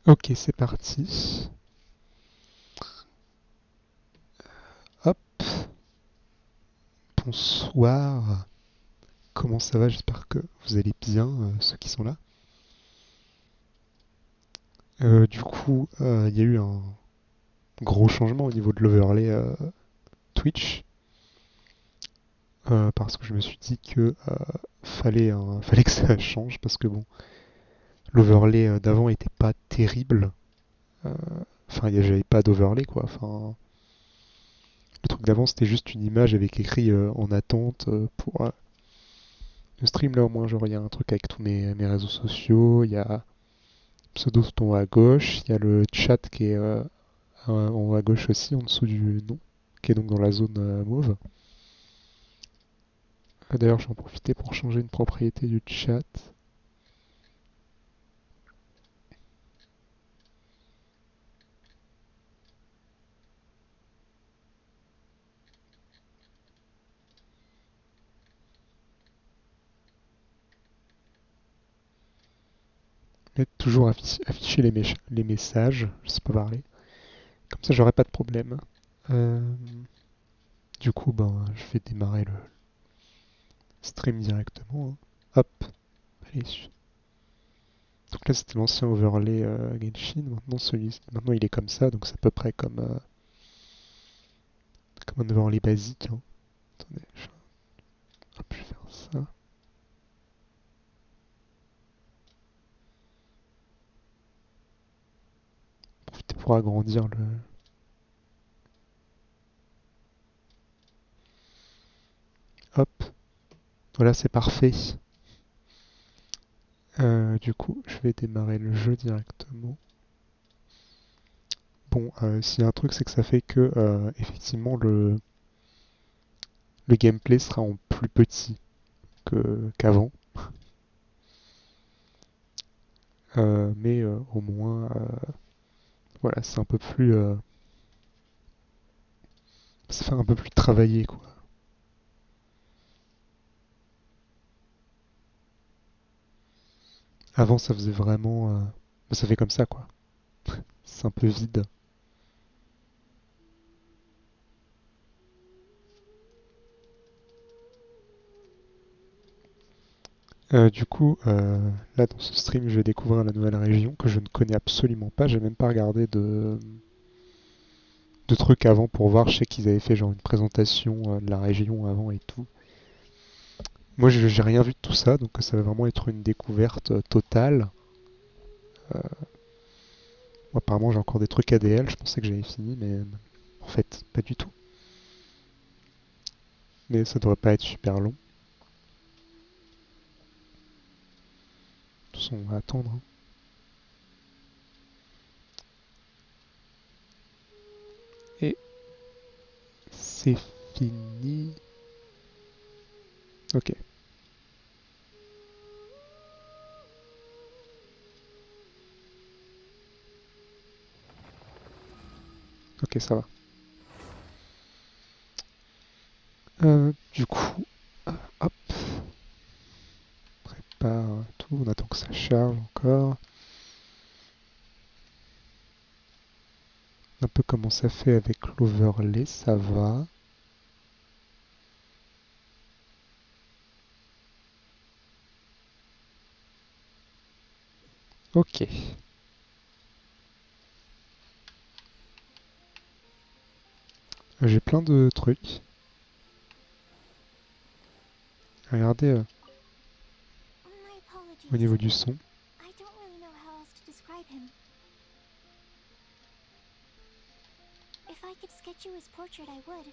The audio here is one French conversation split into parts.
Ok, c'est parti. Hop, bonsoir. Comment ça va? J'espère que vous allez bien, ceux qui sont là. Il y a eu un gros changement au niveau de l'overlay Twitch. Parce que je me suis dit que fallait que ça change. Parce que bon, l'overlay d'avant était pas terrible. Euh, Enfin, j'avais pas d'overlay quoi. Enfin, le truc d'avant c'était juste une image avec écrit en attente pour le stream. Là au moins, genre, il y a un truc avec tous mes réseaux sociaux. Il y a pseudo tout en haut à gauche. Il y a le chat qui est en haut à gauche aussi, en dessous du nom, qui est donc dans la zone mauve. D'ailleurs, j'en profiter pour changer une propriété du chat. Mettre toujours afficher les messages, je sais pas parler. Comme ça, j'aurai pas de problème. Euh, du coup, ben, je vais démarrer le stream directement, hein. Hop, allez. Donc là, c'était l'ancien overlay Genshin. Maintenant, il est comme ça, donc c'est à peu près comme un overlay basique, hein. Attendez, je vais faire ça. Profiter pour agrandir le. Hop, voilà, c'est parfait. Du coup, je vais démarrer le jeu directement. Bon, s'il y a un truc, c'est que ça fait que effectivement le gameplay sera en plus petit qu'avant. Mais au moins, voilà, c'est un peu plus. Ça fait un peu plus travaillé, quoi. Avant, ça faisait vraiment. Ça fait comme ça, quoi. C'est un peu vide. Là, dans ce stream, je vais découvrir la nouvelle région que je ne connais absolument pas. J'ai même pas regardé de trucs avant pour voir. Je sais qu'ils avaient fait genre une présentation de la région avant et tout. Moi, j'ai rien vu de tout ça, donc ça va vraiment être une découverte totale. Euh, Moi, apparemment, j'ai encore des trucs ADL. Je pensais que j'avais fini, mais en fait, pas du tout. Mais ça devrait pas être super long. De toute façon, on va attendre, hein. Et c'est fini. Ok, ok, ça va. Du coup, hop, prépare tout. On attend que ça charge encore. Un peu comment ça fait avec l'overlay, ça va. Ok. J'ai plein de trucs. Regardez au niveau du son. If I could sketch you his portrait, I would.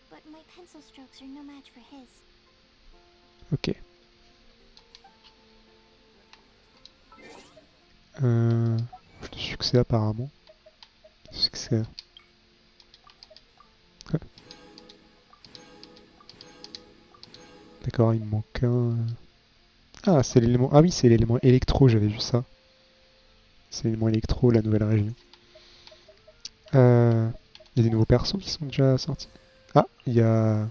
But my pencil strokes are no match for his. Ok. De succès apparemment. Succès. Ouais. D'accord, il me manque un. Ah, c'est l'élément. Ah oui, c'est l'élément électro, j'avais vu ça. C'est l'élément électro, la nouvelle région. Il y a des nouveaux persos qui sont déjà sortis. Ah, il y a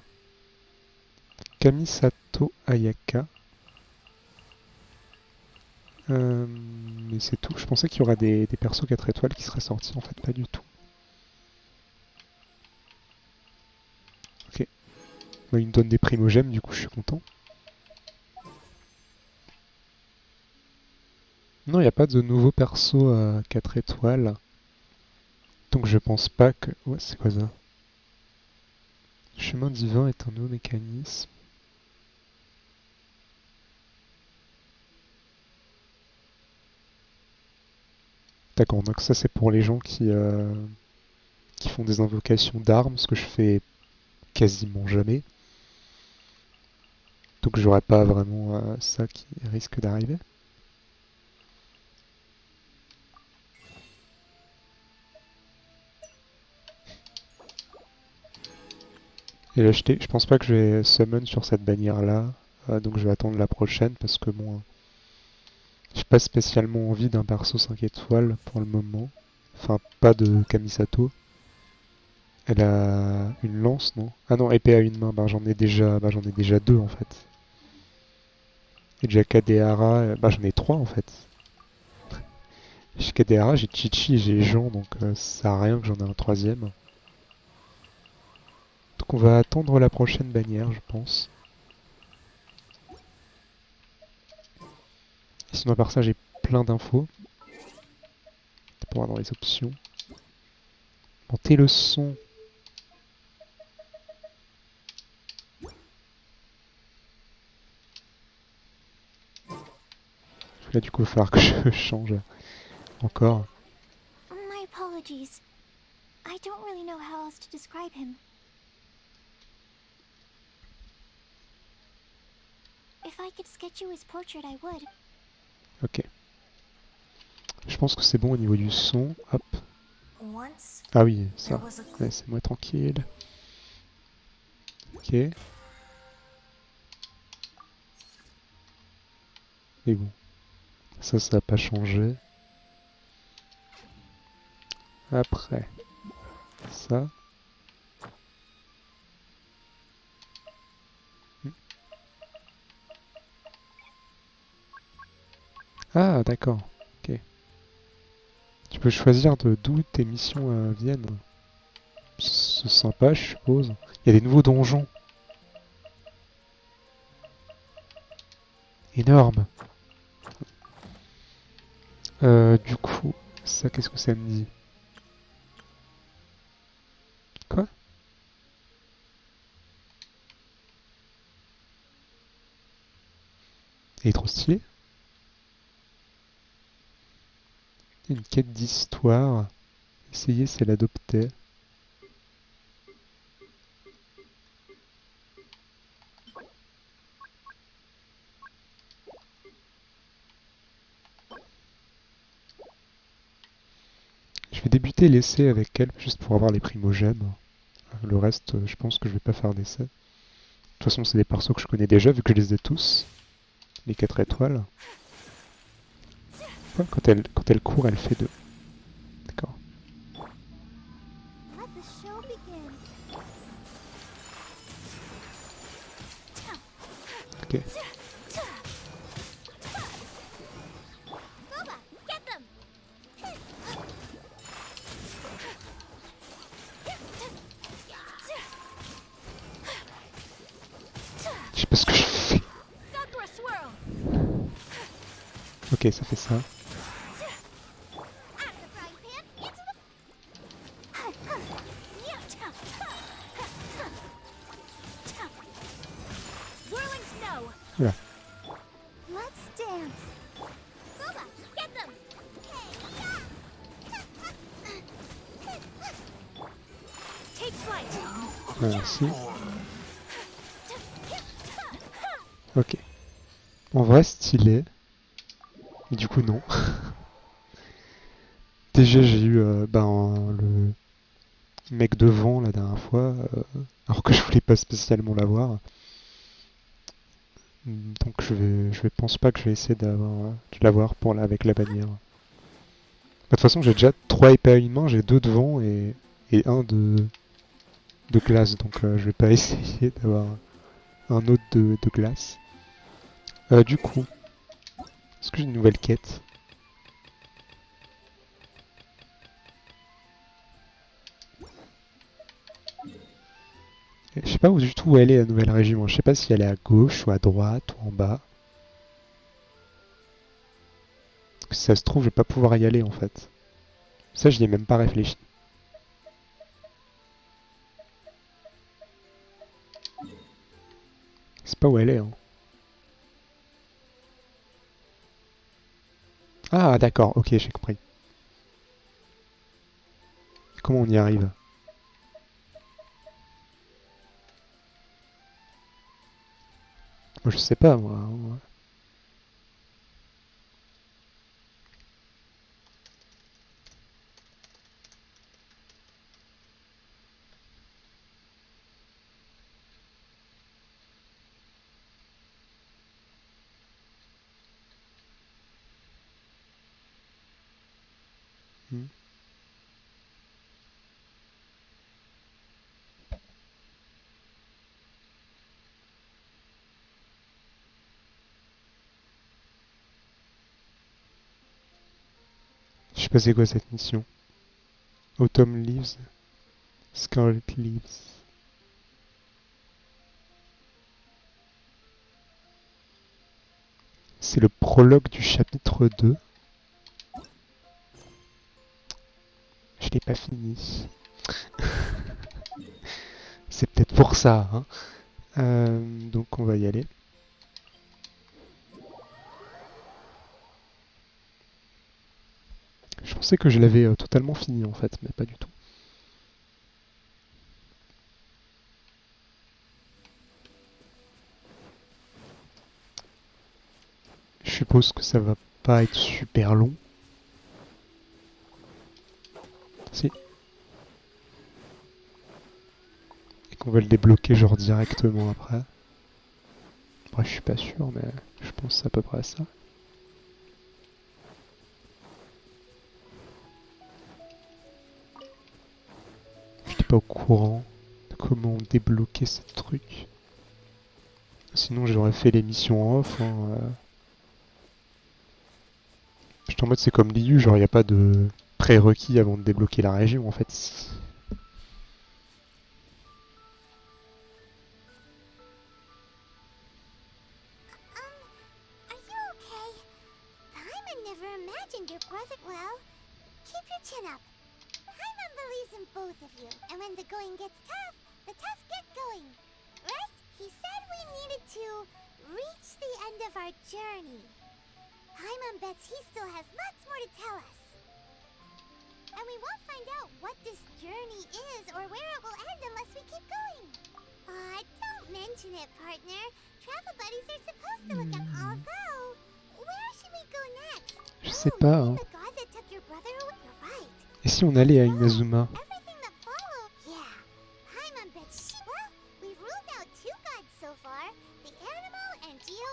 Kamisato Ayaka. Mais c'est tout. Je pensais qu'il y aurait des persos 4 étoiles qui seraient sortis, en fait, pas du tout. Ok. Bah, il me donne des primogèmes, du coup, je suis content. Non, il n'y a pas de nouveaux persos à 4 étoiles. Donc je pense pas que... Ouais, c'est quoi ça? Chemin divin est un nouveau mécanisme. D'accord, donc ça c'est pour les gens qui font des invocations d'armes, ce que je fais quasiment jamais. Donc j'aurais pas vraiment ça qui risque d'arriver. Et là je pense pas que je vais summon sur cette bannière là, donc je vais attendre la prochaine parce que bon, j'ai pas spécialement envie d'un perso 5 étoiles pour le moment. Enfin, pas de Kamisato. Elle a une lance, non? Ah non, épée à une main. J'en ai déjà deux en fait. Et déjà Kadehara, j'en ai trois en fait. Chez Kadehara, j'ai Chichi et j'ai Jean, donc ça sert à rien que j'en ai un troisième. Donc on va attendre la prochaine bannière, je pense. Et sinon à part ça, j'ai plein d'infos. Pour voir dans les options. Monter le son. Là du coup, il va falloir que je change encore. My apologies. I don't really know how else to describe him. If I could sketch you his portrait, I would. Ok. Je pense que c'est bon au niveau du son. Hop. Once, Ah oui, there ça. was a Laissez-moi tranquille. Ok. Et bon. Ça n'a pas changé. Après. Ça. Ah, d'accord. Ok. Tu peux choisir d'où tes missions viennent. C'est sympa, je suppose. Il y a des nouveaux donjons. Énorme. Du coup, ça, qu'est-ce que ça me dit? Quoi? Il est trop stylé. Une quête d'histoire. Essayer, c'est l'adopter. Je vais débuter l'essai avec elle, juste pour avoir les primogèmes. Le reste, je pense que je vais pas faire d'essai. De toute façon, c'est des persos que je connais déjà, vu que je les ai tous. Les 4 étoiles. Ouais, quand elle court, elle fait 2. D'accord. let the show begin. Ok. Boba, get them! Je sais pas ce que je fais. Sakura swirl! Ok, ça fait ça. Out of the frying pan, into the... Whirling snow! Voilà. Let's dance! Boba, get them! Take flight! Merci. Ok. En vrai, stylé. Et du coup, non. Déjà, j'ai eu le mec devant la dernière fois, alors que je voulais pas spécialement l'avoir. Donc je pense pas que je vais essayer de l'avoir avec la bannière. De toute façon, j'ai déjà 3 épées à une main, j'ai 2 devant et un de glace, donc je vais pas essayer d'avoir un autre de glace. Du coup, est-ce que j'ai une nouvelle quête? sais pas du tout où elle est la nouvelle région. Je sais pas si elle est à gauche ou à droite ou en bas. Parce que si ça se trouve, je vais pas pouvoir y aller en fait. Ça, j'y ai même pas réfléchi. C'est pas où elle est, hein. Ah, d'accord, ok, j'ai compris. Comment on y arrive? Moi, je sais pas, moi. Hmm. Je sais pas c'est quoi cette mission. Autumn Leaves, Scarlet Leaves. C'est le prologue du chapitre 2. Je l'ai pas fini. C'est peut-être pour ça, hein. Donc on va y aller. Je pensais que je l'avais totalement fini en fait, mais pas du tout. Je suppose que ça va pas être super long. Si. Et qu'on va le débloquer genre directement après. Après je suis pas sûr, mais je pense à peu près à ça. Je n'étais pas au courant de comment débloquer ces trucs. Sinon j'aurais fait les missions en off. Hein. J'étais en mode c'est comme l'IU, genre y a pas de prérequis avant de débloquer la région en fait. Are you okay? Paimon never imagined your brother. Well, keep your chin up. Paimon believes in both of you, and when the going gets tough, the tough get going. Right? He said we needed to reach the end of our journey. Paimon bets he still has lots more to tell us. And we won't find out what this journey is or where it will end unless we keep going. Don't mention it, partner. Travel buddies are supposed to look up. Although, where should we go next? Je sais pas. Hein. The god that took your brother away. You're right. Et si on allait à Inazuma? Everything that followed. Yeah. Paimon bets she. Well, we've ruled out two gods so far: the Animo and Geo.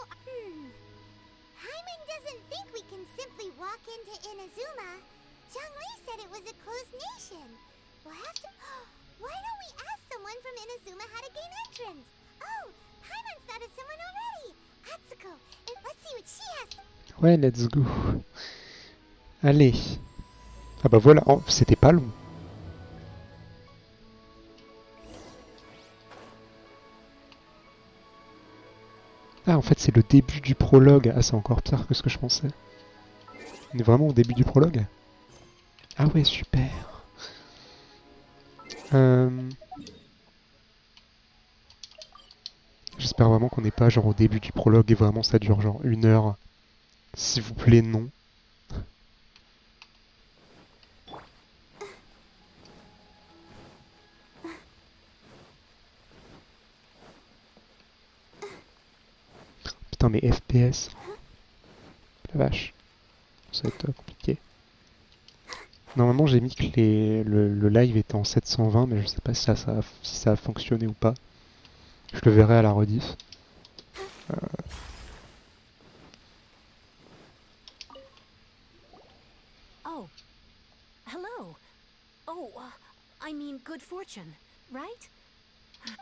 Paimon doesn't think we can simply walk into Inazuma. Zhongli said it was a closed nation. We'll have to. Why don't we ask someone from Inazuma how to gain entrance? Oh, Paimon's thought of someone already. Atsuko, and let's see what she has. Ouais, let's go. Allez. Ah bah voilà, oh, c'était pas long. Ah, en fait, c'est le début du prologue. Ah, c'est encore pire que ce que je pensais. On est vraiment au début du prologue? Ah ouais, super. J'espère vraiment qu'on n'est pas genre au début du prologue et vraiment ça dure genre 1 heure. S'il vous plaît, non. Putain, mais FPS. La vache. Ça va être compliqué. Normalement, j'ai mis que le live était en 720, mais je sais pas si ça a fonctionné ou pas. Je le verrai à la rediff. Oh. Hello. Oh, I mean good fortune, right?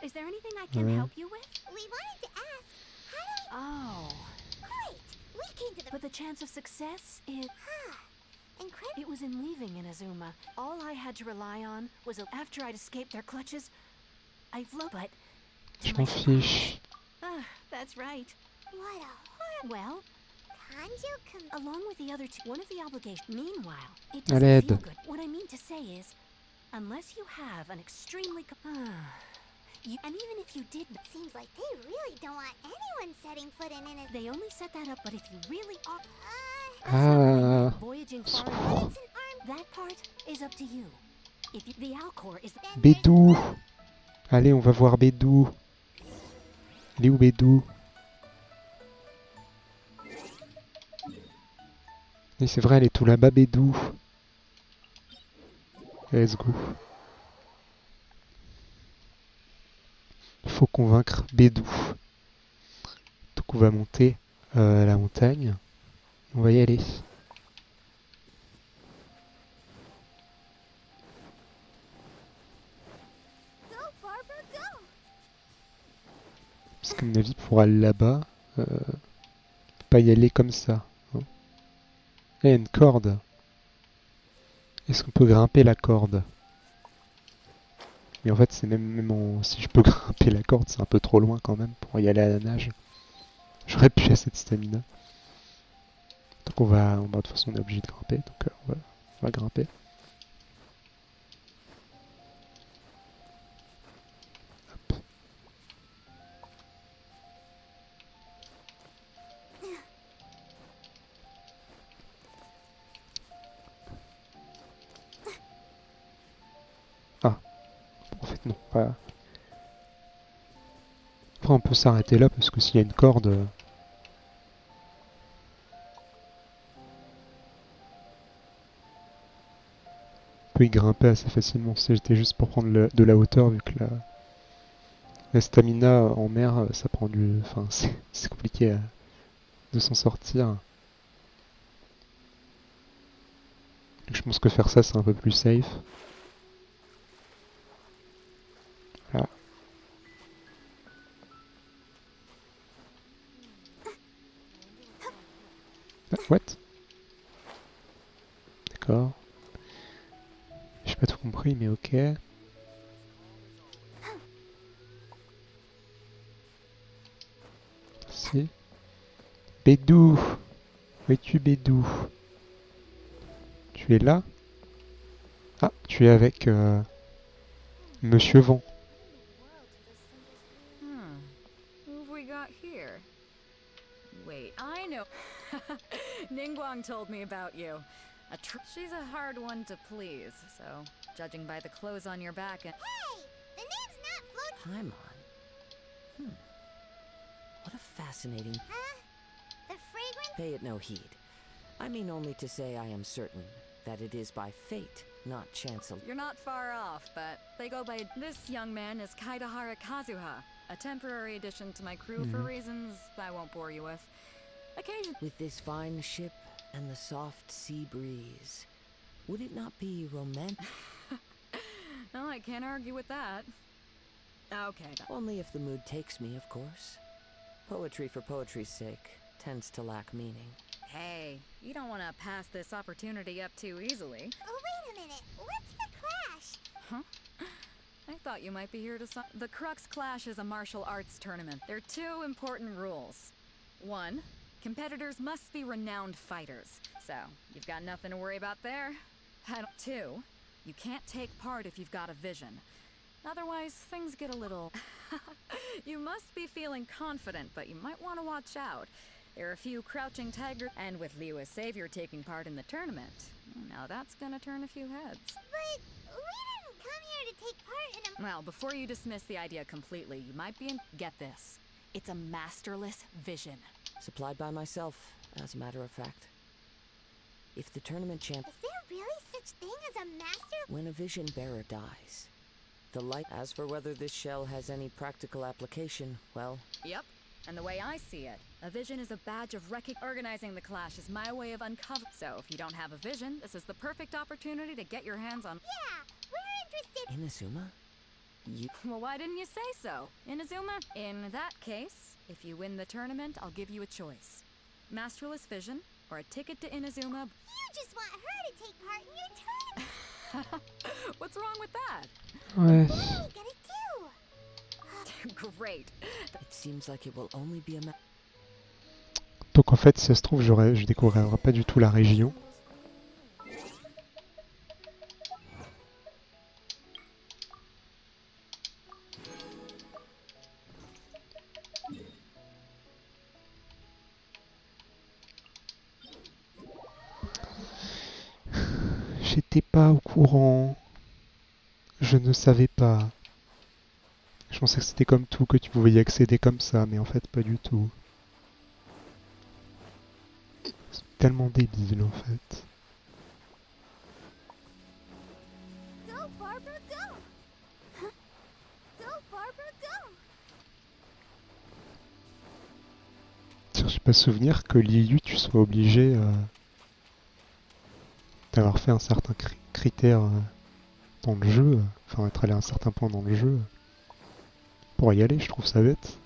Is there anything I can help you with? We wanted to ask, how do Oh. Great! We came to the. But the chance of success is... Incredible. It was in leaving Inazuma. All I had to rely on was after I'd escaped their clutches, I float, but Je m'en fiche. That's right. What a horrible... Well, Kanju along with the other two, one of the obligations. Meanwhile, it À doesn't l'aide. feel good. What I mean to say is, unless you have an extremely... and even if you did... Seems like they really don't want anyone setting foot in it. They only set that up, but if you really are... Ah, Voyaging au far secours. away, that part is up to you. If you, the Alcor is... Bédou. Allez, on va voir Bédou. Il est où Bédou? Et c'est vrai, elle est tout là-bas, Bédou. Let's go. Il faut convaincre Bédou. Donc on va monter la montagne. On va y aller. Go, Barbara, go! Parce qu'à mon avis, pour aller là-bas, on peut pas y aller comme ça. Hein. Il y a une corde. Est-ce qu'on peut grimper la corde? Mais en fait, c'est si je peux grimper la corde, c'est un peu trop loin quand même pour y aller à la nage. J'aurais pu assez de stamina. Donc de toute façon, on est obligé de grimper. Donc on va grimper. Hop. Ah. En fait, non. Voilà. Après, on peut s'arrêter là parce que s'il y a une corde... on peut y grimper assez facilement. C'était juste pour prendre de la hauteur vu que la stamina en mer, ça prend du... Enfin, c'est compliqué de s'en sortir. Donc, je pense que faire ça, c'est un peu plus safe. Voilà. Ah, what? D'accord. J'ai pas tout compris, mais ok. Si. Bédou! Où es-tu, Bédou? Tu es là? Ah, tu es avec Monsieur Vent. Who have we got here? Wait, I know. Ningguang told me about you. She's a hard one to please, so judging by the clothes on your back and... Hey! The name's not float... Paimon. What a fascinating... Huh? The fragrance... Pay it no heed. I mean only to say I am certain that it is by fate, not chance. You're not far off, but they go by... This young man is Kaidahara Kazuha, a temporary addition to my crew for reasons I won't bore you with. Occasionally... With this fine ship and the soft sea breeze, would it not be romantic? Well, I can't argue with that. Okay. Only if the mood takes me, of course. Poetry for poetry's sake tends to lack meaning. Hey, you don't want to pass this opportunity up too easily. Oh, wait a minute. What's the clash? Huh? I thought you might be here to... The Crux Clash is a martial arts tournament. There are two important rules. 1, competitors must be renowned fighters. So, you've got nothing to worry about there. And 2, you can't take part if you've got a vision. Otherwise, things get a little... You must be feeling confident, but you might want to watch out. There are a few crouching tigers, and with Liu as savior taking part in the tournament, now that's gonna turn a few heads. But we didn't come here to take part in a... Well, before you dismiss the idea completely, you might be in... Get this. It's a masterless vision. Supplied by myself, as a matter of fact. If the tournament champ... Is there really such thing as a master... When a vision bearer dies, the light... As for whether this shell has any practical application, well... Yep. And the way I see it, a vision is a badge of Organizing the clash is my way of uncovering. So if you don't have a vision, this is the perfect opportunity to get your hands on... Yeah, we're interested... Inazuma? You... Well, why didn't you say so? Inazuma? In that case, if you win the tournament, I'll give you a choice. Masterless vision, or a ticket to Inazuma. You just want her to take part in your tournament! What's wrong with that? Ouais. What are we gonna do? Great. It seems like it will only be a Donc en fait, si ça se trouve, je découvrirai pas du tout la région. J'étais pas au courant. Je ne savais pas. Je pensais que c'était comme tout, que tu pouvais y accéder comme ça, mais en fait pas du tout. C'est tellement débile en fait. Go, Barbara, go! Go, Barbara, go! Je n'ai pas souvenir que l'IU tu sois obligé d'avoir fait un certain critère dans le jeu, enfin être allé à un certain point dans le jeu pour y aller, je trouve ça bête.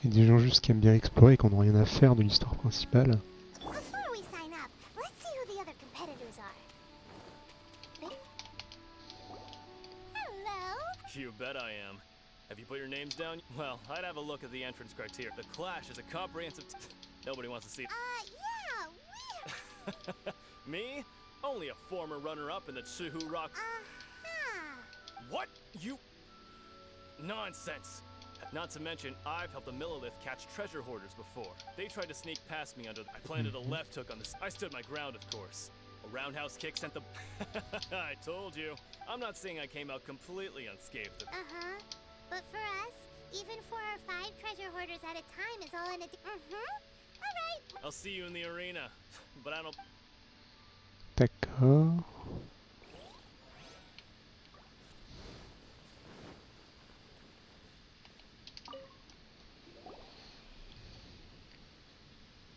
Il y a des gens juste qui aiment bien explorer et qui n'ont rien à faire de l'histoire principale. Before we sign up, let's see who the other competitors are. Hello? You bet I am. Have you put your names down? Well, I'd have a look at the entrance criteria. The Clash is a comprehensive... Nobody wants to see... Yeah, we... Me? Only a former runner-up in the Tsuhu Rock... What? You... Nonsense! Not to mention, I've helped the Millilith catch treasure hoarders before. They tried to sneak past me under... I planted a left hook on this... I stood my ground, of course. A roundhouse kick sent the... I told you. I'm not saying I came out completely unscathed. Uh-huh. But for us, even 4 or 5 treasure hoarders at a time is all in a... Alright. I'll see you in the arena. But I don't... D'accord.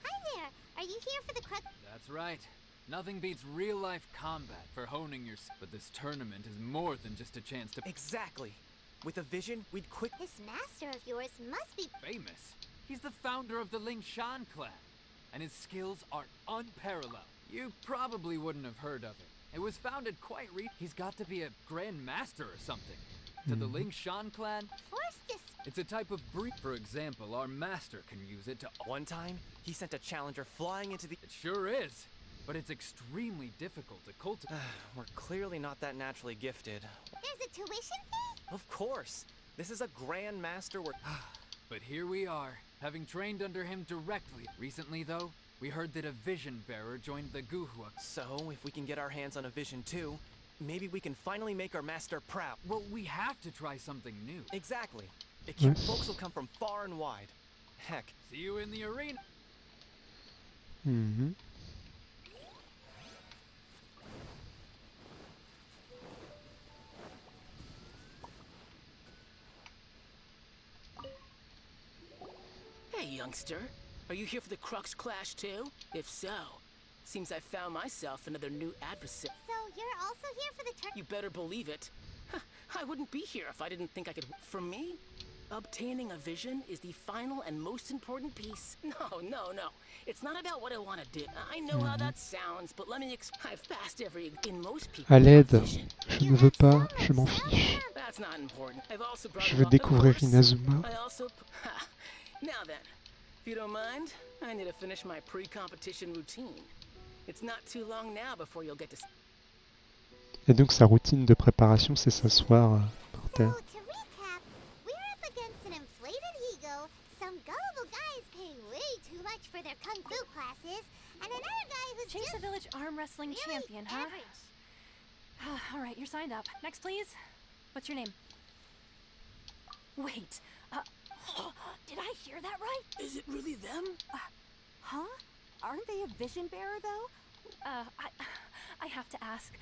Hi there. Are you here for the crux... That's right. Nothing beats real-life combat for honing your... But this tournament is more than just a chance to... Exactly. With a vision, we'd quick... This master of yours must be... famous. He's the founder of the Lingshan clan, and his skills are unparalleled. You probably wouldn't have heard of it. It was founded quite He's got to be a Grand Master or something. To the Lingshan clan, Force this... it's a type of breed. For example, our master can use it to... One time, he sent a challenger flying into the... It sure is, but it's extremely difficult to cultivate. We're clearly not that naturally gifted. There's a tuition fee? Of course. This is a Grand Master where... But here we are, having trained under him directly. Recently, though, we heard that a vision bearer joined the Guhua. So, if we can get our hands on a vision too, maybe we can finally make our master proud. Well, we have to try something new. Exactly. Yes. Folks will come from far and wide. Heck, See you in the arena. Mhm. Hey, youngster. Are you here for the Crux Clash too? If so, seems I found myself another new adversary. So you're also here for the turn... You better believe it. I wouldn't be here if I didn't think I could... For me, obtaining a vision is the final and most important piece. No. It's not about what I want to do. I know how that sounds, but let me I've passed every... In most people... À l'aide, vision. je ne veux pas, je m'en fiche. That's not important. I've also brought Je along- veux of découvrir course, Inazuma. I also... Now then, if you don't mind, I need to finish my pre-competition routine. It's not too long now before you'll get to... Et donc sa routine de préparation, c'est s'asseoir par So, terre. to recap, we're up against an inflated ego, some gullible guys paying way too much for their kung fu classes, and another guy who's Chase just the Village arm wrestling really champion, huh? average. All right, you're signed up. Next, please. What's your name? Wait, did I hear that right? Is it really them? Huh? Aren't they a vision bearer, though? I have to ask.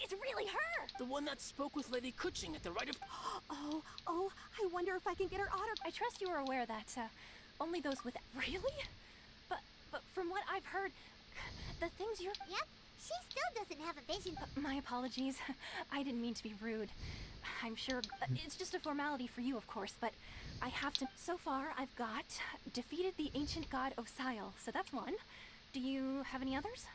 It's really her! The one that spoke with Lady Kuching at the right of... Oh, I wonder if I can get her autograph. I trust you are aware that, only those with... Really? But from what I've heard, the things you're... Yep, she still doesn't have a vision. My apologies. I didn't mean to be rude. I'm sure it's just a formality for you, of course, but I have to... So far, I've got defeated the ancient god Osial, so that's one. Do you have any others?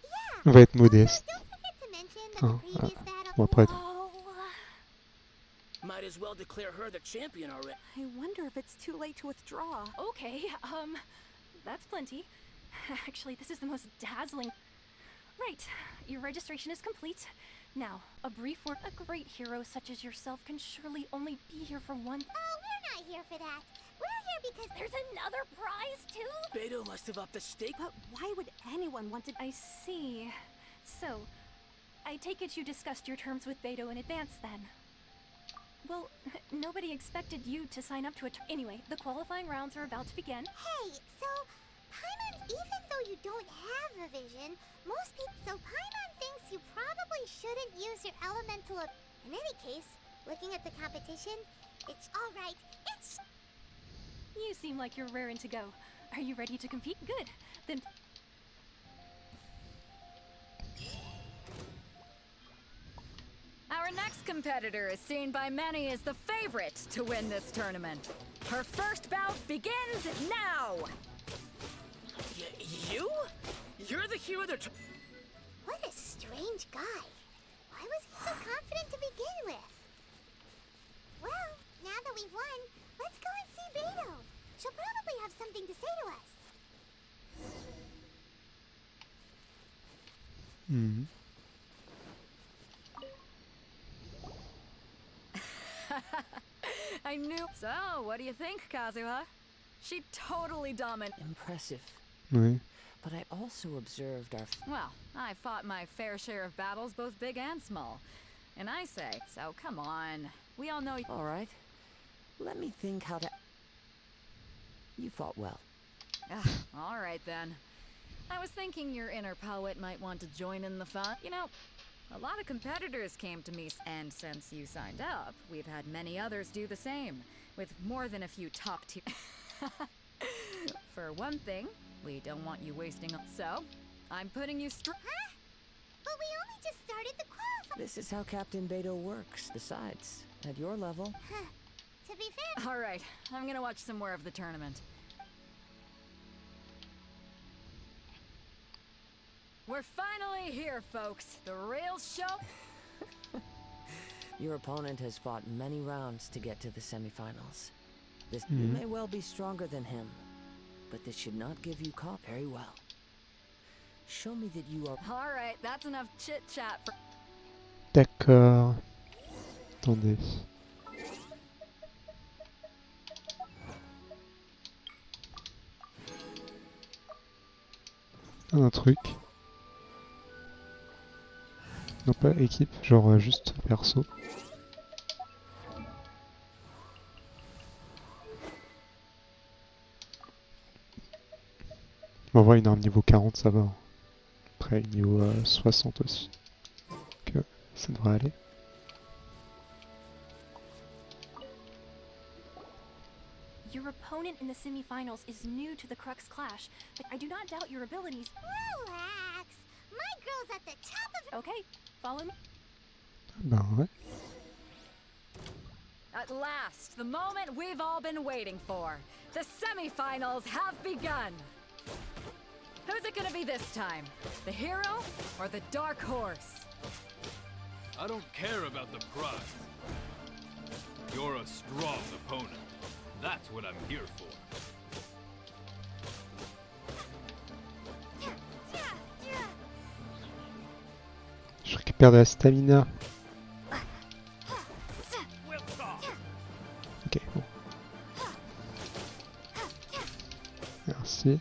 Yeah. On va être Also, modeste. don't forget to mention at the Hein, previous battle. bon après, Oh, Might as well declare her the champion already. I wonder if it's too late to withdraw. okay, that's plenty. Actually, this is the most dazzling... Right, your registration is complete. Now, a brief word. A great hero such as yourself can surely only be here for one... Oh, we're not here for that. We're here because There's another prize, too? Beto must have upped the stake. But why would anyone want to... I see. So, I take it you discussed your terms with Beto in advance, then? Well, nobody expected you to sign up to it. Anyway, the qualifying rounds are about to begin. Hey, so Paimon, even though you don't have a vision, most people. So Paimon thinks you probably shouldn't use your elemental. In any case, looking at the competition, it's all right. It's. You seem like you're raring to go. Are you ready to compete? Good. Then Our next competitor is seen by many as the favorite to win this tournament. Her first bout begins now! You? You're the hero that. What a strange guy. Why was he so confident to begin with? Well, now that we've won, let's go and see Beto. She'll probably have something to say to us. Mhm. I knew. So, what do you think, Kazuha? She totally dominated. Impressive. Oui. But I also observed our. Well, I fought my fair share of battles, both big and small. And I say, so come on. We all know. All right. Let me think how to. You fought well. All right then. I was thinking your inner poet might want to join in the fun. You know, a lot of competitors came to me, and since you signed up, we've had many others do the same, with more than a few top tier. For one thing, we don't want you wasting. So, I'm putting you Huh? But we only just started the qualifying. This is how Captain Beto works. Besides, at your level, Huh. To be fair, All right, I'm gonna watch some more of the tournament. We're finally here, folks. The real show. your opponent has fought many rounds to get to the semifinals. This you Mhm. may well be stronger than him, but this should not give you cop very well. Show me that you are. All right, that's enough chit chat for. D'accord. Attendez. Un truc. Non, pas équipe, genre juste perso. En vrai, une arme niveau 40, ça va. Après, niveau 60 aussi. Donc, ça devrait aller. your opponent in the semifinals is new to the Crux Clash, but I do not doubt your abilities. Relax. My girl's at the top of. Okay, follow me. Ben ouais. At last, the moment we've all been waiting for. The semifinals have begun. Who's it gonna be this time? The hero or the dark horse? I don't care about the prize. You're a strong opponent. That's what I'm here for. Je récupère de la stamina. Ok, bon. Merci.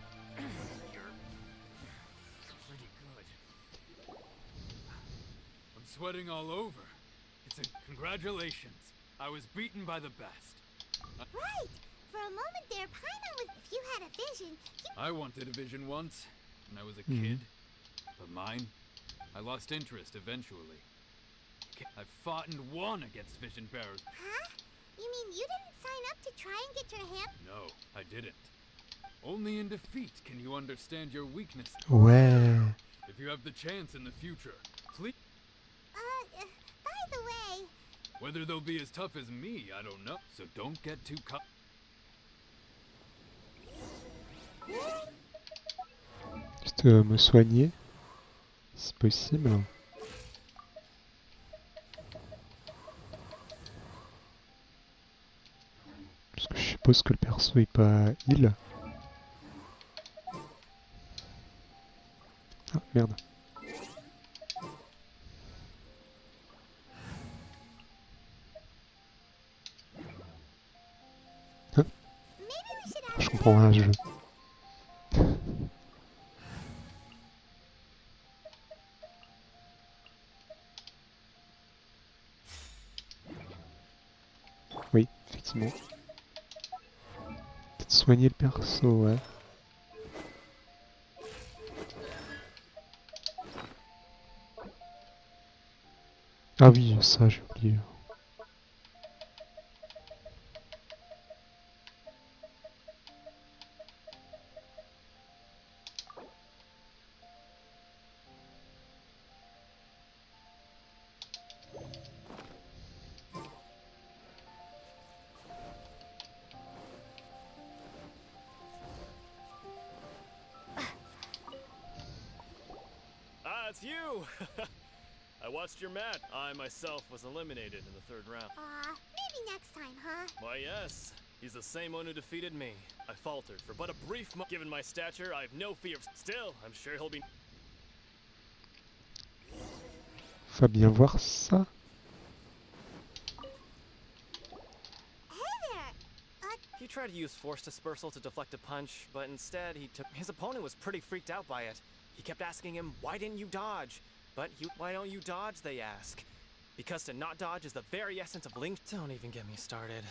Pretty good. I'm sweating all over. It's a congratulations. I was beaten by the best. Right. For a moment there, Paimon was. If you had a vision, you. I wanted a vision once, when I was a kid. But mine, I lost interest eventually. I fought and won against vision bearers. Huh? You mean you didn't sign up to try and get your hand? No, I didn't. Only in defeat can you understand your weakness. Ouais. If you have the chance in the future, please. By the way. Whether they'll be as tough as me, I don't know. So don't get too Juste me soigner, si possible. suppose que le perso est pas heal. Ah merde. Hein? Je comprends rien à ce jeu. Oui, effectivement. Peut-être soigner le perso, ouais. Ah oui, ça j'ai oublié. Ah, it's you! I watched your match. I myself was eliminated in the 3rd round. Maybe next time, huh? Why, yes. He's the same one who defeated me. I faltered for but a brief moment. Given my stature, I have no fear. Still, I'm sure he'll be... Faut bien voir ça. Hey there! He tried to use force dispersal to deflect a punch, but instead he took... His opponent was pretty freaked out by it. He kept asking him, why didn't you dodge? But why don't you dodge, they ask. Because to not dodge is the very essence of Link. Don't even get me started.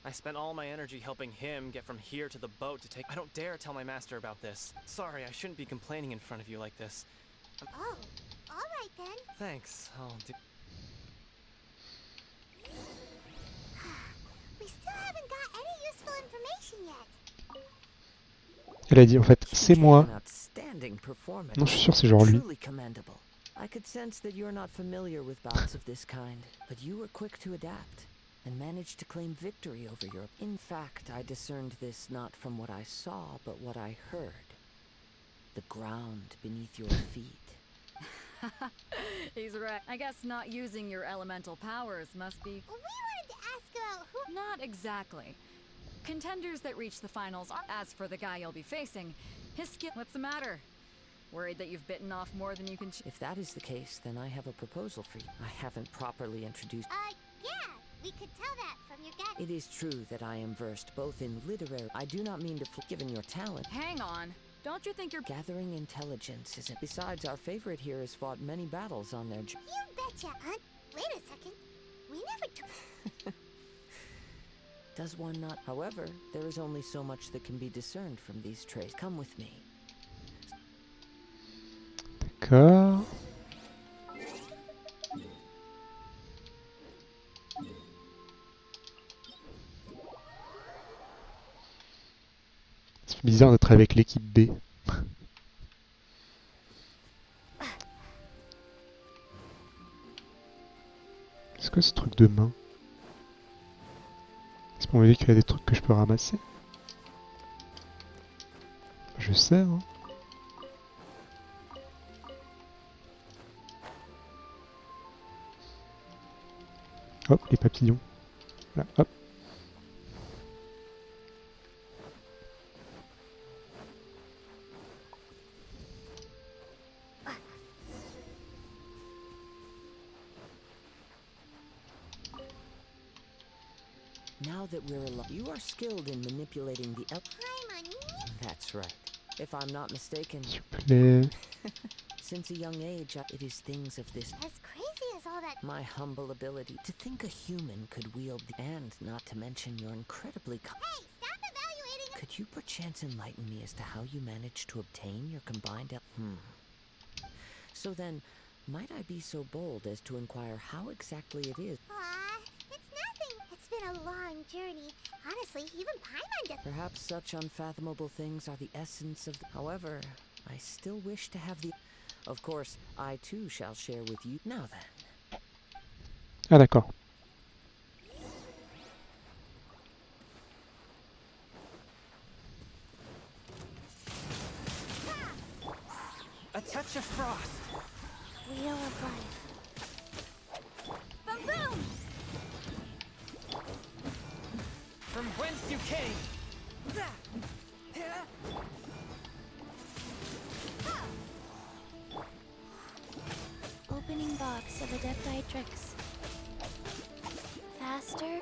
I spent all my energy helping him get from here to the boat to take... I don't dare tell my master about this. Sorry, I shouldn't be complaining in front of you like this. Oh, alright then. Thanks, I'll do... We still haven't got any useful information yet. Elle a dit en fait, c'est moi. Outstanding performance. Non, je suis sûr c'est genre lui. Truly commendable. I could sense that you're not familiar with bouts of this kind, but you were quick to adapt and managed to claim victory over your... In fact, I discerned this not from what I saw, but what I heard. The ground beneath your feet. He's right. I guess not using your elemental powers must be... We wanted to ask about who... Not exactly. Contenders that reach the finals are... As for the guy you'll be facing, his skill... What's the matter? Worried that you've bitten off more than you can chew? If that is the case, then I have a proposal for you. I haven't properly introduced... Yeah, we could tell that from your gut. It is true that I am versed both in literary... I do not mean to... Given your talent... Hang on. Don't you think you're... Gathering intelligence isn't... Besides, our favorite here has fought many battles on their... You betcha, huh? Wait a second. We never took... Does one not? However, there is only so much that can be discerned from these traits. Come with me. D'accord. C'est bizarre d'être avec l'équipe B. C'est quoi ce truc de main? Est-ce qu'on me dit qu'il y a des trucs que je peux ramasser? Je sais, hein. Hop, les papillons. Voilà, hop. Now that we're alone, you are skilled in manipulating the... That's right. If I'm not mistaken... S'il vous plaît. Since a young age, it is things of this... As crazy as all that... My humble ability to think a human could wield the... And not to mention your incredibly... Hey, stop evaluating... Could you perchance enlighten me as to how you managed to obtain your combined... So then, might I be so bold as to inquire how exactly it is... It's nothing. It's been a long journey. Honestly, even Paimon does... Perhaps such unfathomable things are the essence of... However, I still wish to have the... Of course, I too shall share with you. Now then. Ah d'accord. A touch of frost. Wheel of life. Boom, boom! From whence you came. Opening box of Adepti tricks. Faster.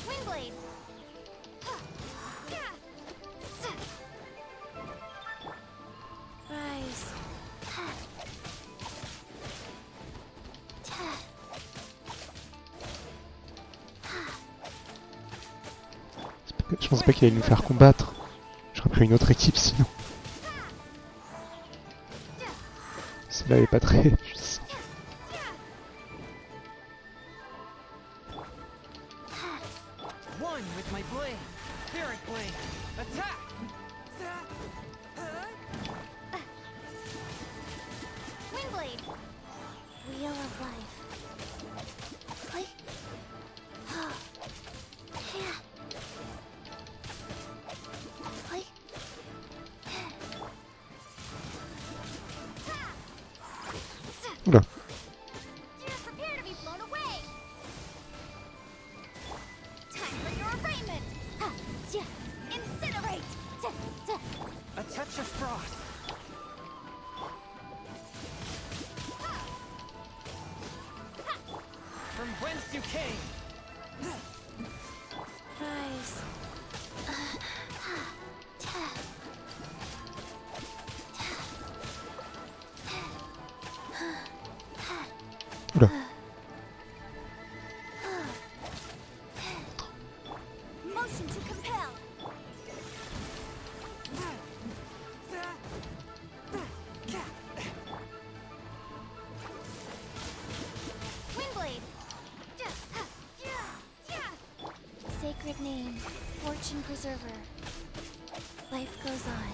Windblade. Rise. Je pensais pas qu'il allait nous faire combattre. J'aurais pris une autre équipe sinon. Celle-là est pas très puissante. One with my blade. Spirit blade. Attack. Windblade. Wheel of life. Click. Yeah. Click. Oula. Prepare to be blown away. Time for your arraignment. Incinerate. A touch of frost. From whence you came. Rise. Oula. Motion to compel. Windblade. Sacred name, fortune preserver. Life goes on.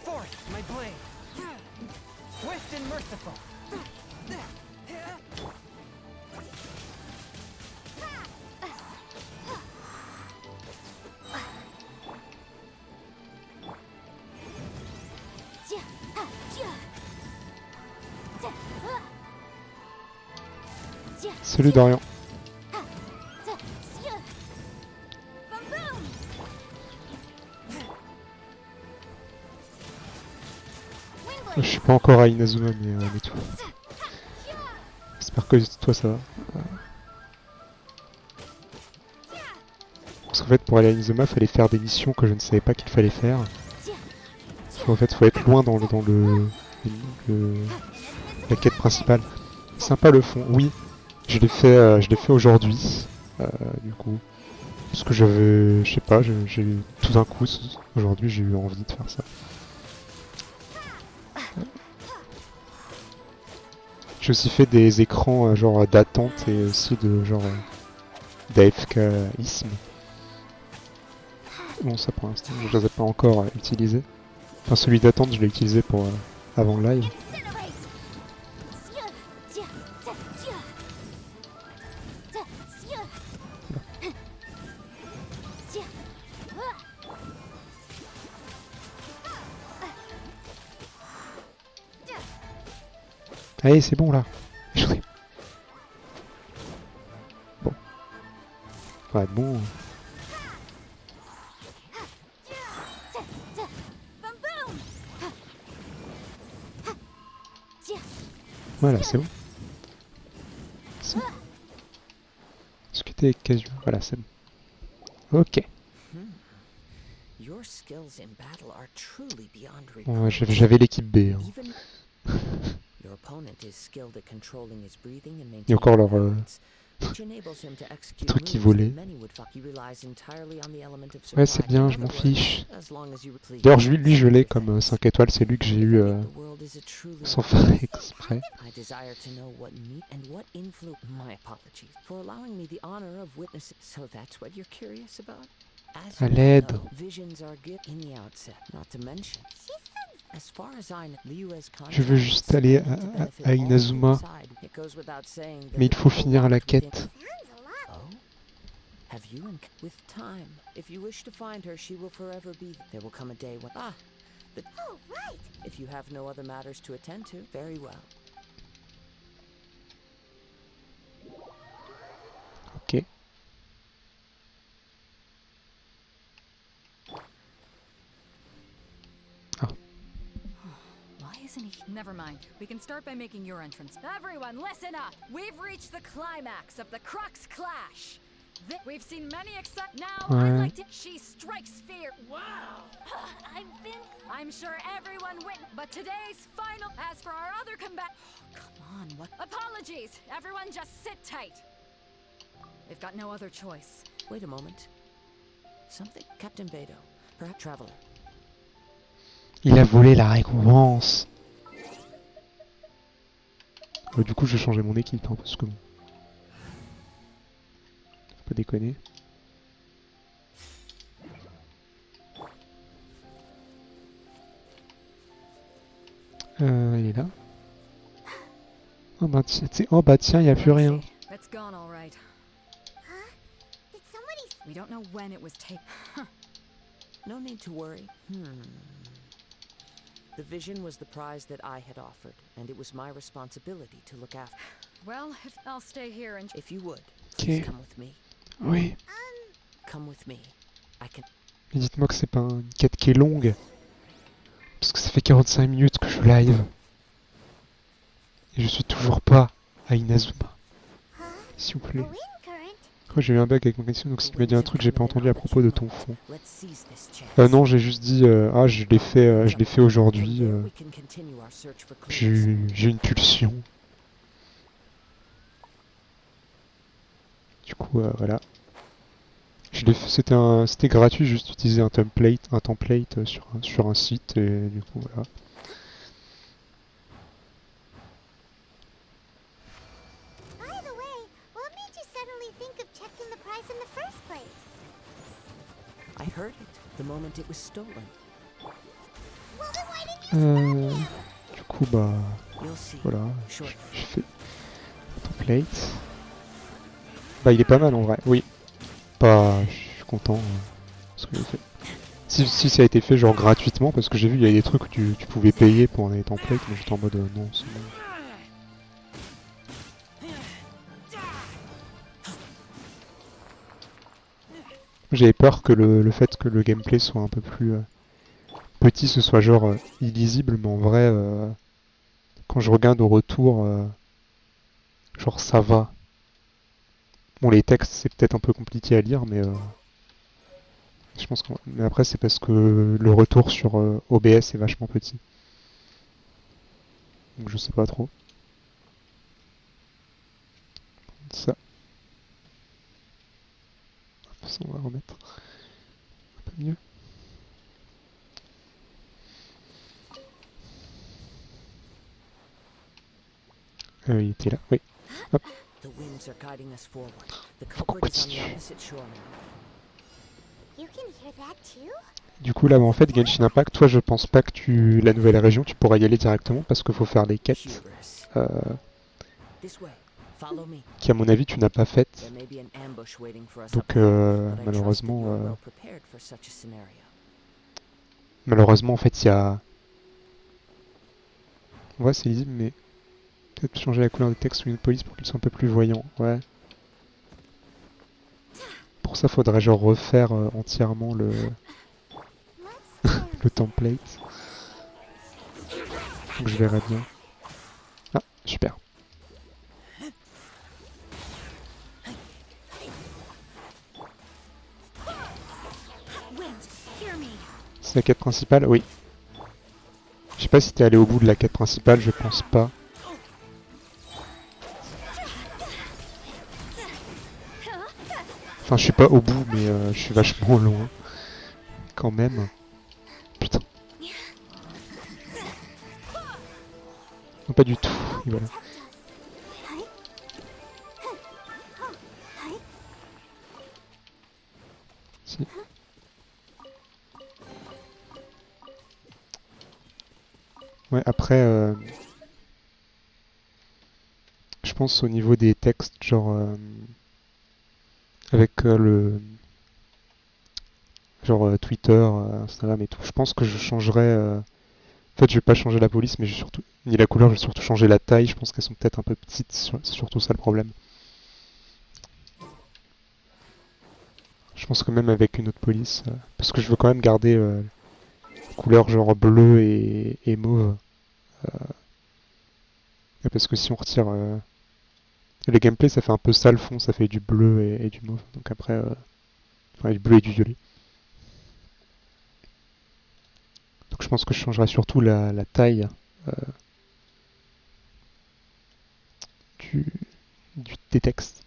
Forth my blade. Swift and merciful. Salut Dorian. Je suis pas encore à Inazuma mais tout. J'espère que toi ça va. Parce qu'en fait pour aller à Inazuma fallait faire des missions que je ne savais pas qu'il fallait faire. En fait faut être loin dans la quête principale. Sympa le fond, oui. Je l'ai fait aujourd'hui. Du coup. Parce que je sais pas, j'ai tout d'un coup aujourd'hui j'ai eu envie de faire ça. J'ai aussi fait des écrans genre d'attente et aussi de genre d'AFKisme. Bon ça pour l'instant je les ai pas encore utilisés. Enfin celui d'attente je l'ai utilisé pour avant le live. Allez c'est bon là. Bon. Ouais bon. Voilà c'est bon. Ce qui était casual. Voilà c'est bon. Ok. Your skills in battle are truly beyond Bon, reproach. j'avais l'équipe B. Hein. Even your opponent is skilled at controlling his breathing and Il y a encore leur balance, which enables him to execute truc qui moves volait. that many would find. He relies entirely on the element of Ouais surprise. c'est bien, In je m'en other words, fiche. as long as you please. D'ailleurs lui je l'ai comme 5 étoiles, c'est lui que j'ai eu The world is a truly sans faire exprès. I desire to know what meat and what influence. My apologies for allowing me the honor of witnessing. So that's what you're curious about? As À you l'aide. know, visions are good in the outset, not to mention. As far as I know, Liu has Je veux juste aller à Inazuma. It goes without saying that Mais il the faut people finir la locked within- quête. Oh? Have you with time? If you wish to find her, she will forever be. There will come a day when Oh, right. if you have no other matters to attend to, very well. Ok. Why isn't he? Never mind. We can start by making your entrance. Everyone, listen up! We've reached the climax of the Crux Clash. We've seen many now I'd Ouais. like to. She strikes fear. Wow! I'm sure everyone but today's final. As for our other combat. Come on, what? Apologies! Everyone just sit tight. We've got no other choice. Wait a moment. Something, Captain Beto, perhaps Traveler. Il a volé la récompense. Du coup, je vais changer mon équipe, hein, parce que bon. Faut pas déconner. Il est là. Oh bah tiens, il n'y a plus rien. It's gone, all right. Huh? Did somebody... We don't know when it was taken. No need to worry. The vision was the prize that I had offered, and it was my responsibility to look after. Well, if I'll stay here and. If you would, please Ok. come with me. Oui. Come with me. I can. Mais dites-moi que c'est pas une quête qui est longue. Parce que ça fait 45 minutes que je live. Et je suis toujours pas à Inazuma. Huh? S'il vous A plaît. wind current? Moi j'ai eu un bug avec ma connexion, donc si tu m'as dit un truc que j'ai pas entendu à propos de ton fond. Let's seize this chance. Non, j'ai juste dit ah je l'ai fait aujourd'hui. From there, we can continue our search for clues. J'ai une pulsion. Du coup voilà. C'était gratuit, juste utiliser un template sur un site et du coup voilà. By the way, what made you suddenly think of checking the price in the first place? I heard it the moment it was stolen. Well, then why didn't you Du coup bah You'll see. voilà. Sure. J'ai fait template. Bah il est pas mal en vrai, oui. Bah je suis content parce que j'ai fait. Si ça a été fait genre gratuitement, parce que j'ai vu il y a des trucs où tu pouvais payer pour les templates, mais j'étais en mode non c'est bon. J'avais peur que le fait que le gameplay soit un peu plus petit, ce soit genre illisible, mais en vrai quand je regarde au retour, genre ça va. Bon les textes c'est peut-être un peu compliqué à lire, mais je pense mais après c'est parce que le retour sur OBS est vachement petit. Donc je sais pas trop. Ça. Ça on va remettre un peu mieux. Il était là, oui. Hop. The winds are guiding us forward. The culprit is on the opposite shore now. You can hear that too? Du coup là, en fait, Genshin Impact, toi je pense pas que la nouvelle région, tu pourras y aller directement parce qu'il faut faire des quêtes Hubris. This way. Follow me. qui à mon avis tu n'as pas faites. There may be an ambush waiting for us Donc up ahead, but I trust that malheureusement, you are well prepared for such a scenario. malheureusement en fait il y a... Ouais c'est lisible mais peut-être changer la couleur des textes ou une police pour qu'ils soient un peu plus voyants. Ouais. Pour ça faudrait genre refaire entièrement le le template. Donc je verrai bien. Ah super. C'est la quête principale? Oui. Je sais pas si t'es allé au bout de la quête principale, je pense pas. Enfin je suis pas au bout mais je suis vachement loin. Quand même. Putain. Non pas du tout. Et voilà. Si. Ouais, après, je pense au niveau des textes, genre, avec le genre Twitter, Instagram et tout. Je pense que je changerais. En fait, je vais pas changer la police, mais surtout ni la couleur. Je vais surtout changer la taille. Je pense qu'elles sont peut-être un peu petites. C'est surtout ça le problème. Je pense que même avec une autre police, parce que je veux quand même garder couleur genre bleu et mauve. Et parce que si on retire le gameplay, ça fait un peu ça le fond, ça fait du bleu et du mauve. Donc après, enfin du bleu et du violet. Donc je pense que je changerai surtout la taille euh, du, des textes.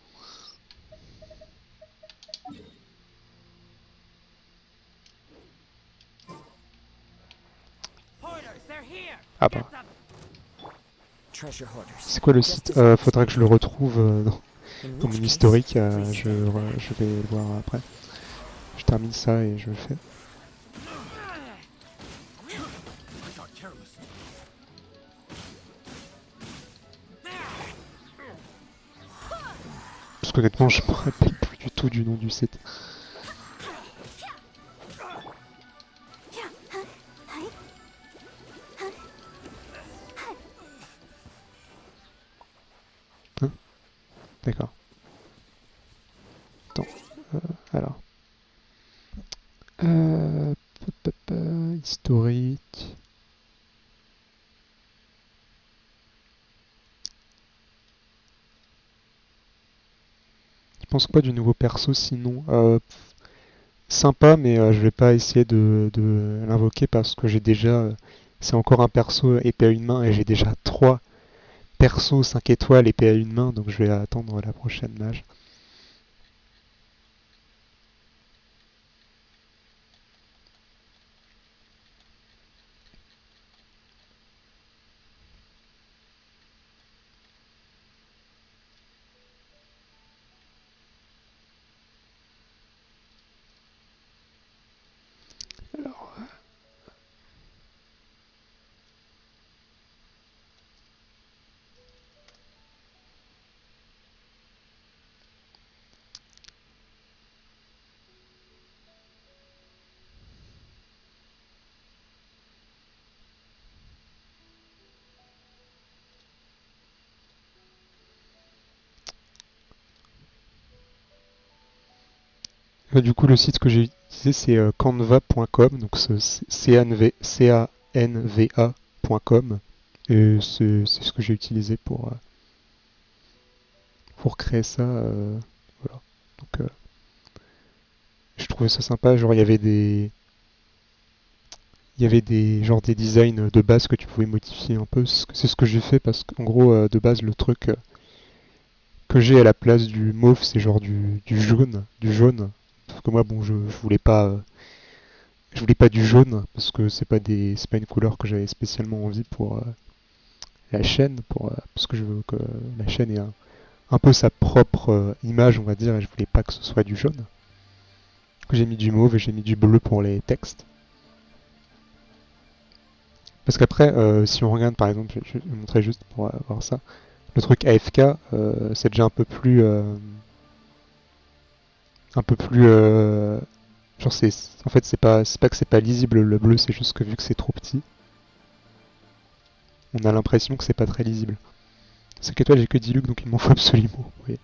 Ah bah. C'est quoi le site faudrait que je le retrouve dans mon historique. Je vais le voir après. Je termine ça et je le fais. Parce qu'honnêtement, je me rappelle plus du tout du nom du site. Hein? D'accord. Attends. Alors. Historique. Je pense pas du nouveau perso sinon. Sympa, mais je vais pas essayer de l'invoquer parce que j'ai déjà. C'est encore un perso épée à une main et j'ai déjà 3 persos 5 étoiles épée à une main, donc je vais attendre la prochaine mage. Alors, du coup, le site que j'ai utilisé, c'est canva.com, donc canva.com, et c'est ce que j'ai utilisé pour créer ça. Voilà. Donc, je trouvais ça sympa. Genre, il y avait des genre des designs de base que tu pouvais modifier un peu. C'est ce que j'ai fait parce qu'en gros, de base, le truc que j'ai à la place du mauve, c'est genre du jaune, du jaune. Sauf que moi, bon, je voulais pas du jaune parce que c'est pas une couleur que j'avais spécialement envie pour la chaîne, parce que je veux que la chaîne ait un peu sa propre image, on va dire, et je voulais pas que ce soit du jaune. Donc j'ai mis du mauve et j'ai mis du bleu pour les textes. Parce qu'après, si on regarde par exemple, je vais vous montrer juste pour voir ça, le truc AFK, c'est déjà un peu plus genre en fait c'est pas que c'est pas lisible le bleu, c'est juste que vu que c'est trop petit, on a l'impression que c'est pas très lisible. 5 étoiles, j'ai que 10 lucs, donc il m'en faut absolument. Oui.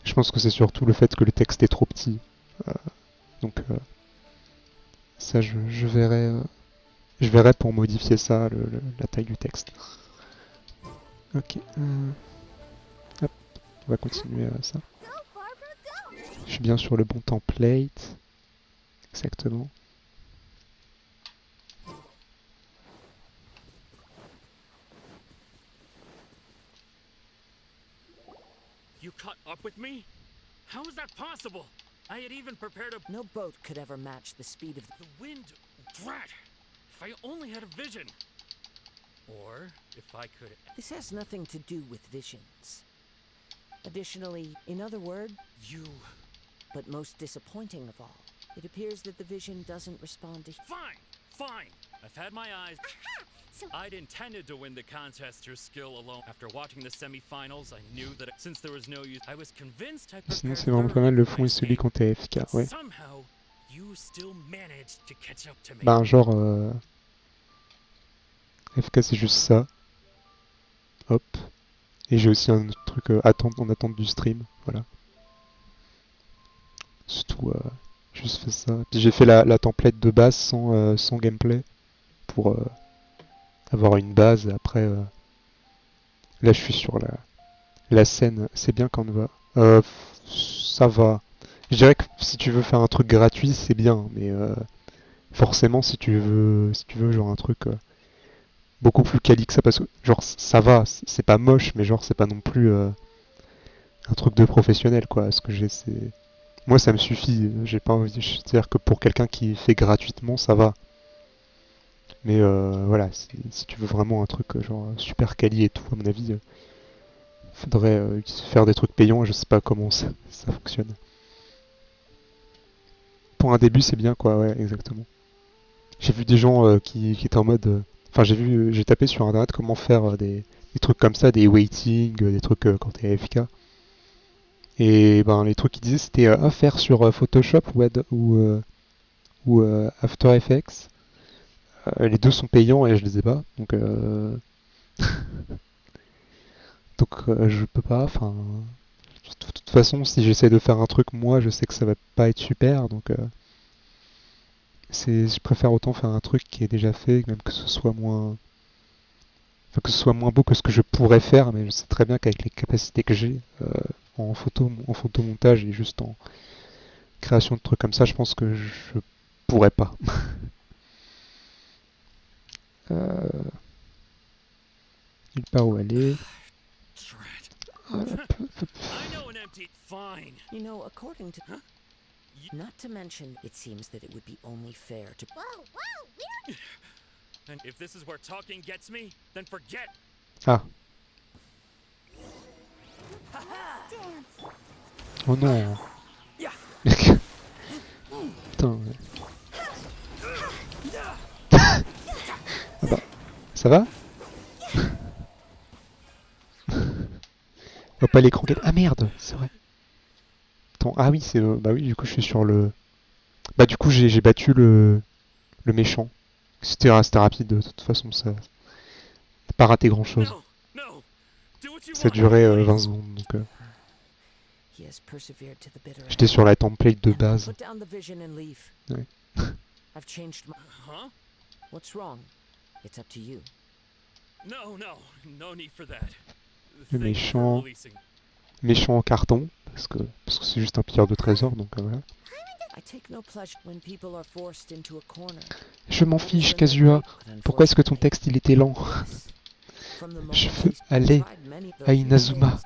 Je pense que c'est surtout le fait que le texte est trop petit. Donc ça je verrai pour modifier ça, la taille du texte. Ok. Hop, on va continuer ça. Je suis bien sur le bon template. Exactement. You caught up with me? How is that possible? I had even prepared a... No boat could ever match the speed of The wind... Drat! If I only had a vision. Or if I could... This has nothing to do with visions. Additionally, in other words, You... but most disappointing of all, it appears that the vision doesn't respond to... Fine! Fine! I've had my eyes... Aha! I'd intended to win the contest through skill alone. After watching the semi-finals, I knew that since there was no use, I was convinced I'd Sinon prepare c'est vraiment pas mal le fond et celui quand t'es AFK, ouais. Somehow, you still managed to catch up to me. Ben genre AFK c'est juste ça. Hop. Et j'ai aussi un autre truc en attente du stream, voilà. C'est tout, juste fait ça. Puis j'ai fait la template de base sans gameplay pour avoir une base. Après, là je suis sur la scène. C'est bien Canva. Ça va. Je dirais que si tu veux faire un truc gratuit, c'est bien, mais forcément si tu veux genre un truc beaucoup plus quali que ça, parce que genre ça va, c'est pas moche, mais genre c'est pas non plus un truc de professionnel quoi. Ce que j'ai, c'est moi ça me suffit. J'ai pas envie, c'est-à-dire que pour quelqu'un qui fait gratuitement, ça va. Mais voilà, si tu veux vraiment un truc genre super quali et tout, à mon avis, faudrait faire des trucs payants. Et je sais pas comment ça fonctionne. Pour un début, c'est bien quoi, ouais, exactement. J'ai vu des gens qui étaient en mode. Enfin, j'ai tapé sur internet comment faire des trucs comme ça, des waiting, des trucs quand t'es AFK. Et ben les trucs qu'ils disaient c'était à faire sur Photoshop ou After Effects. Les deux sont payants et je les ai pas, donc je peux pas. Enfin, de toute façon, si j'essaie de faire un truc moi, je sais que ça va pas être super, donc je préfère autant faire un truc qui est déjà fait, même que ce soit moins, enfin, que ce soit moins beau que ce que je pourrais faire, mais je sais très bien qu'avec les capacités que j'ai en photomontage et juste en création de trucs comme ça, je pense que je pourrais pas. Il part où aller. You know, according to... Not to mention, it seems that it would be only fair to... Whoa, whoa, we don't... And if this is where talking gets me, then forget. Ah. Dance. Oh non. Putain. Ouais. Ah bah, ça va? Oh, pas l'écran. Ah merde, c'est vrai. Attends, ah oui, c'est bah oui, du coup je suis sur le. Bah du coup j'ai battu le méchant. C'était rapide de toute façon, ça. T'as pas raté grand chose. Ça durait 20 secondes donc. J'étais sur la template de base. Ouais. I've changed my... Huh? What's wrong? It's up to you. No need for that. Le méchant. Méchant en carton, parce que c'est juste un pilleur de trésors, donc voilà. Je m'en fiche, Kazuha. Pourquoi est-ce que ton texte il était lent? Je veux aller à Inazuma.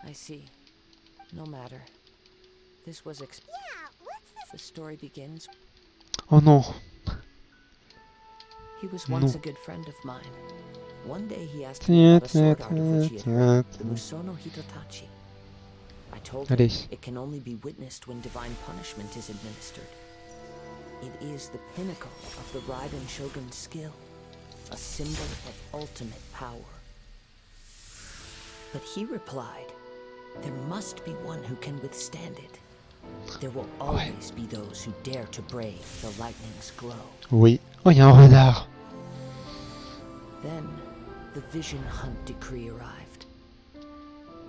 I see. No matter. This was The story begins. Oh non. He was once a good friend of mine. One day he asked me about a sword art of which he had heard, the Musono Hitotachi. I told him it can only be witnessed when divine punishment is administered. It is the pinnacle of the Raiden Shogun's skill, a symbol of ultimate power. But he replied, there must be one who can withstand it. There will always be those who dare to brave the lightning's glow. Oui. Oh, il y a un renard. Then, the Vision Hunt decree arrived.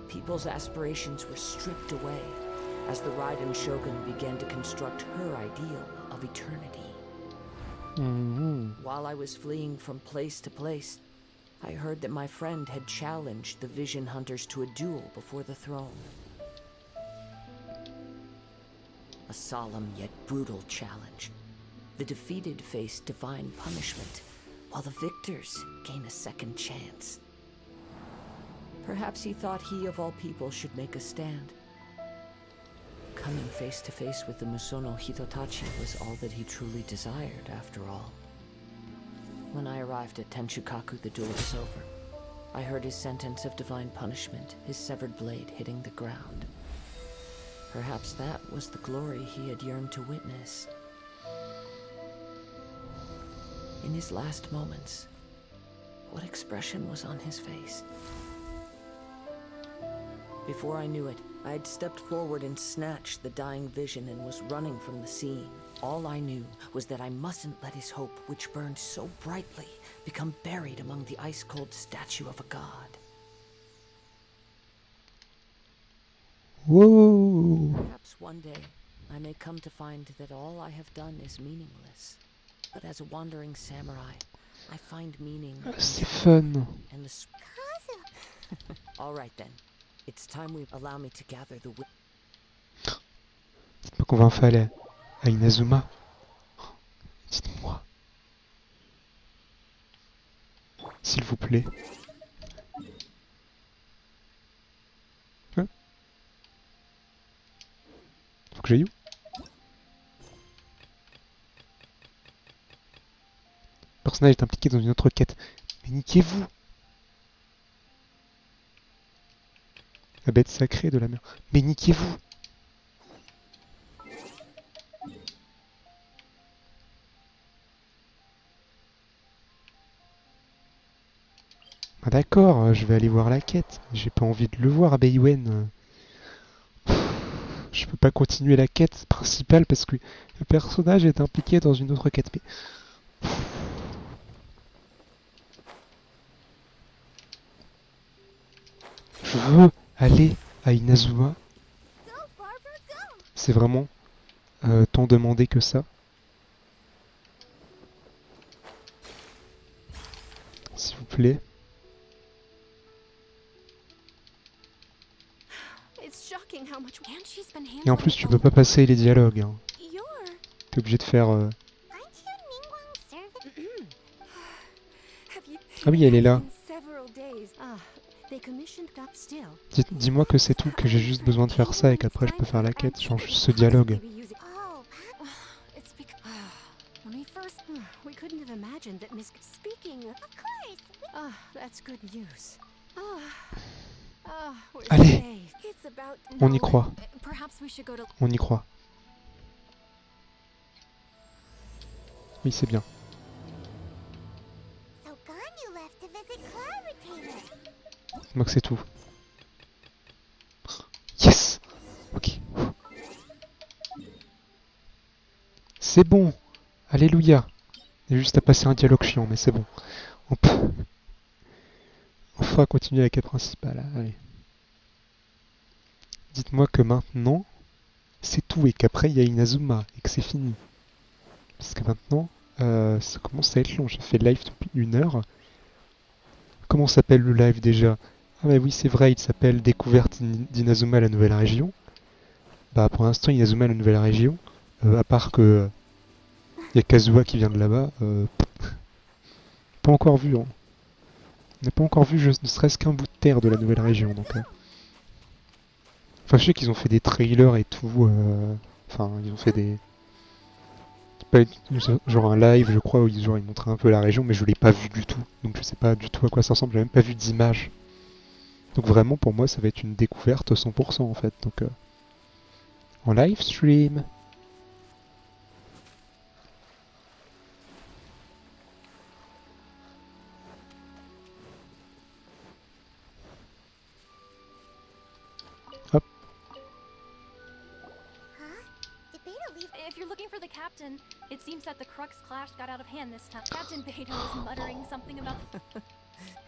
People's aspirations were stripped away as the Raiden Shogun began to construct her ideal of eternity. While I was fleeing from place to place, I heard that my friend had challenged the Vision Hunters to a duel before the throne. A solemn yet brutal challenge. The defeated face divine punishment, while the victors gain a second chance. Perhaps he thought he of all people should make a stand. Coming face to face with the Musono Hitotachi was all that he truly desired, after all. When I arrived at Tenchukaku, the duel was over. I heard his sentence of divine punishment, his severed blade hitting the ground. Perhaps that was the glory he had yearned to witness. In his last moments, what expression was on his face? Before I knew it, I had stepped forward and snatched the dying vision and was running from the scene. All I knew was that I mustn't let his hope, which burned so brightly, become buried among the ice-cold statue of a god. Wow. Perhaps one day I may come to find that all I have done is meaningless. But as a wandering samurai, I find meaning in C'est travel fun. and the All right then. It's time we allow me to gather the Dites-moi qu'on va enfin aller à Inazuma. Dites-moi. S'il vous plaît. Hein? Faut que j'aille où? Le personnage est impliqué dans une autre quête. Mais niquez-vous! La bête sacrée de la mer. Mais niquez-vous! Ah d'accord, je vais aller voir la quête. J'ai pas envie de le voir à Baywen. Je peux pas continuer la quête principale parce que le personnage est impliqué dans une autre quête. Mais... Je veux aller à Inazuma. C'est vraiment tant demandé que ça. S'il vous plaît. Et en plus, tu peux pas passer les dialogues. Hein. T'es obligé de faire... Ah oui, elle est là. Dis-moi que c'est tout, que j'ai juste besoin de faire ça et qu'après je peux faire la quête. Genre juste ce dialogue. Allez, on y croit. On y croit. Oui, c'est bien. Dis-moi que c'est tout. Yes. Ok. C'est bon. Alléluia. Il y a juste à passer un dialogue chiant, mais c'est bon. On peut... Enfin continuer la quête principale. Allez. Dites-moi que maintenant, c'est tout et qu'après il y a Inazuma et que c'est fini. Parce que maintenant, ça commence à être long. J'ai fait le live depuis 1 heure. Comment s'appelle le live déjà? Ah bah oui, c'est vrai, il s'appelle Découverte d'Inazuma, la nouvelle région. Bah pour l'instant, Inazuma, la nouvelle région. À part que... Il y a Kazuha qui vient de là-bas. Pas encore vu, hein. On n'a pas encore vu ne serait-ce qu'un bout de terre de la nouvelle région, donc... Enfin, je sais qu'ils ont fait des trailers et tout. Enfin, ils ont fait des... genre un live, je crois, où ils montraient un peu la région, mais je l'ai pas vu du tout. Donc je sais pas du tout à quoi ça ressemble, j'ai même pas vu d'image. Donc vraiment, pour moi, ça va être une découverte 100% en fait. Donc en live stream. Hop. If you're looking for the captain, it seems that the Crux clash got out of hand this time. Captain Beidou was muttering something about...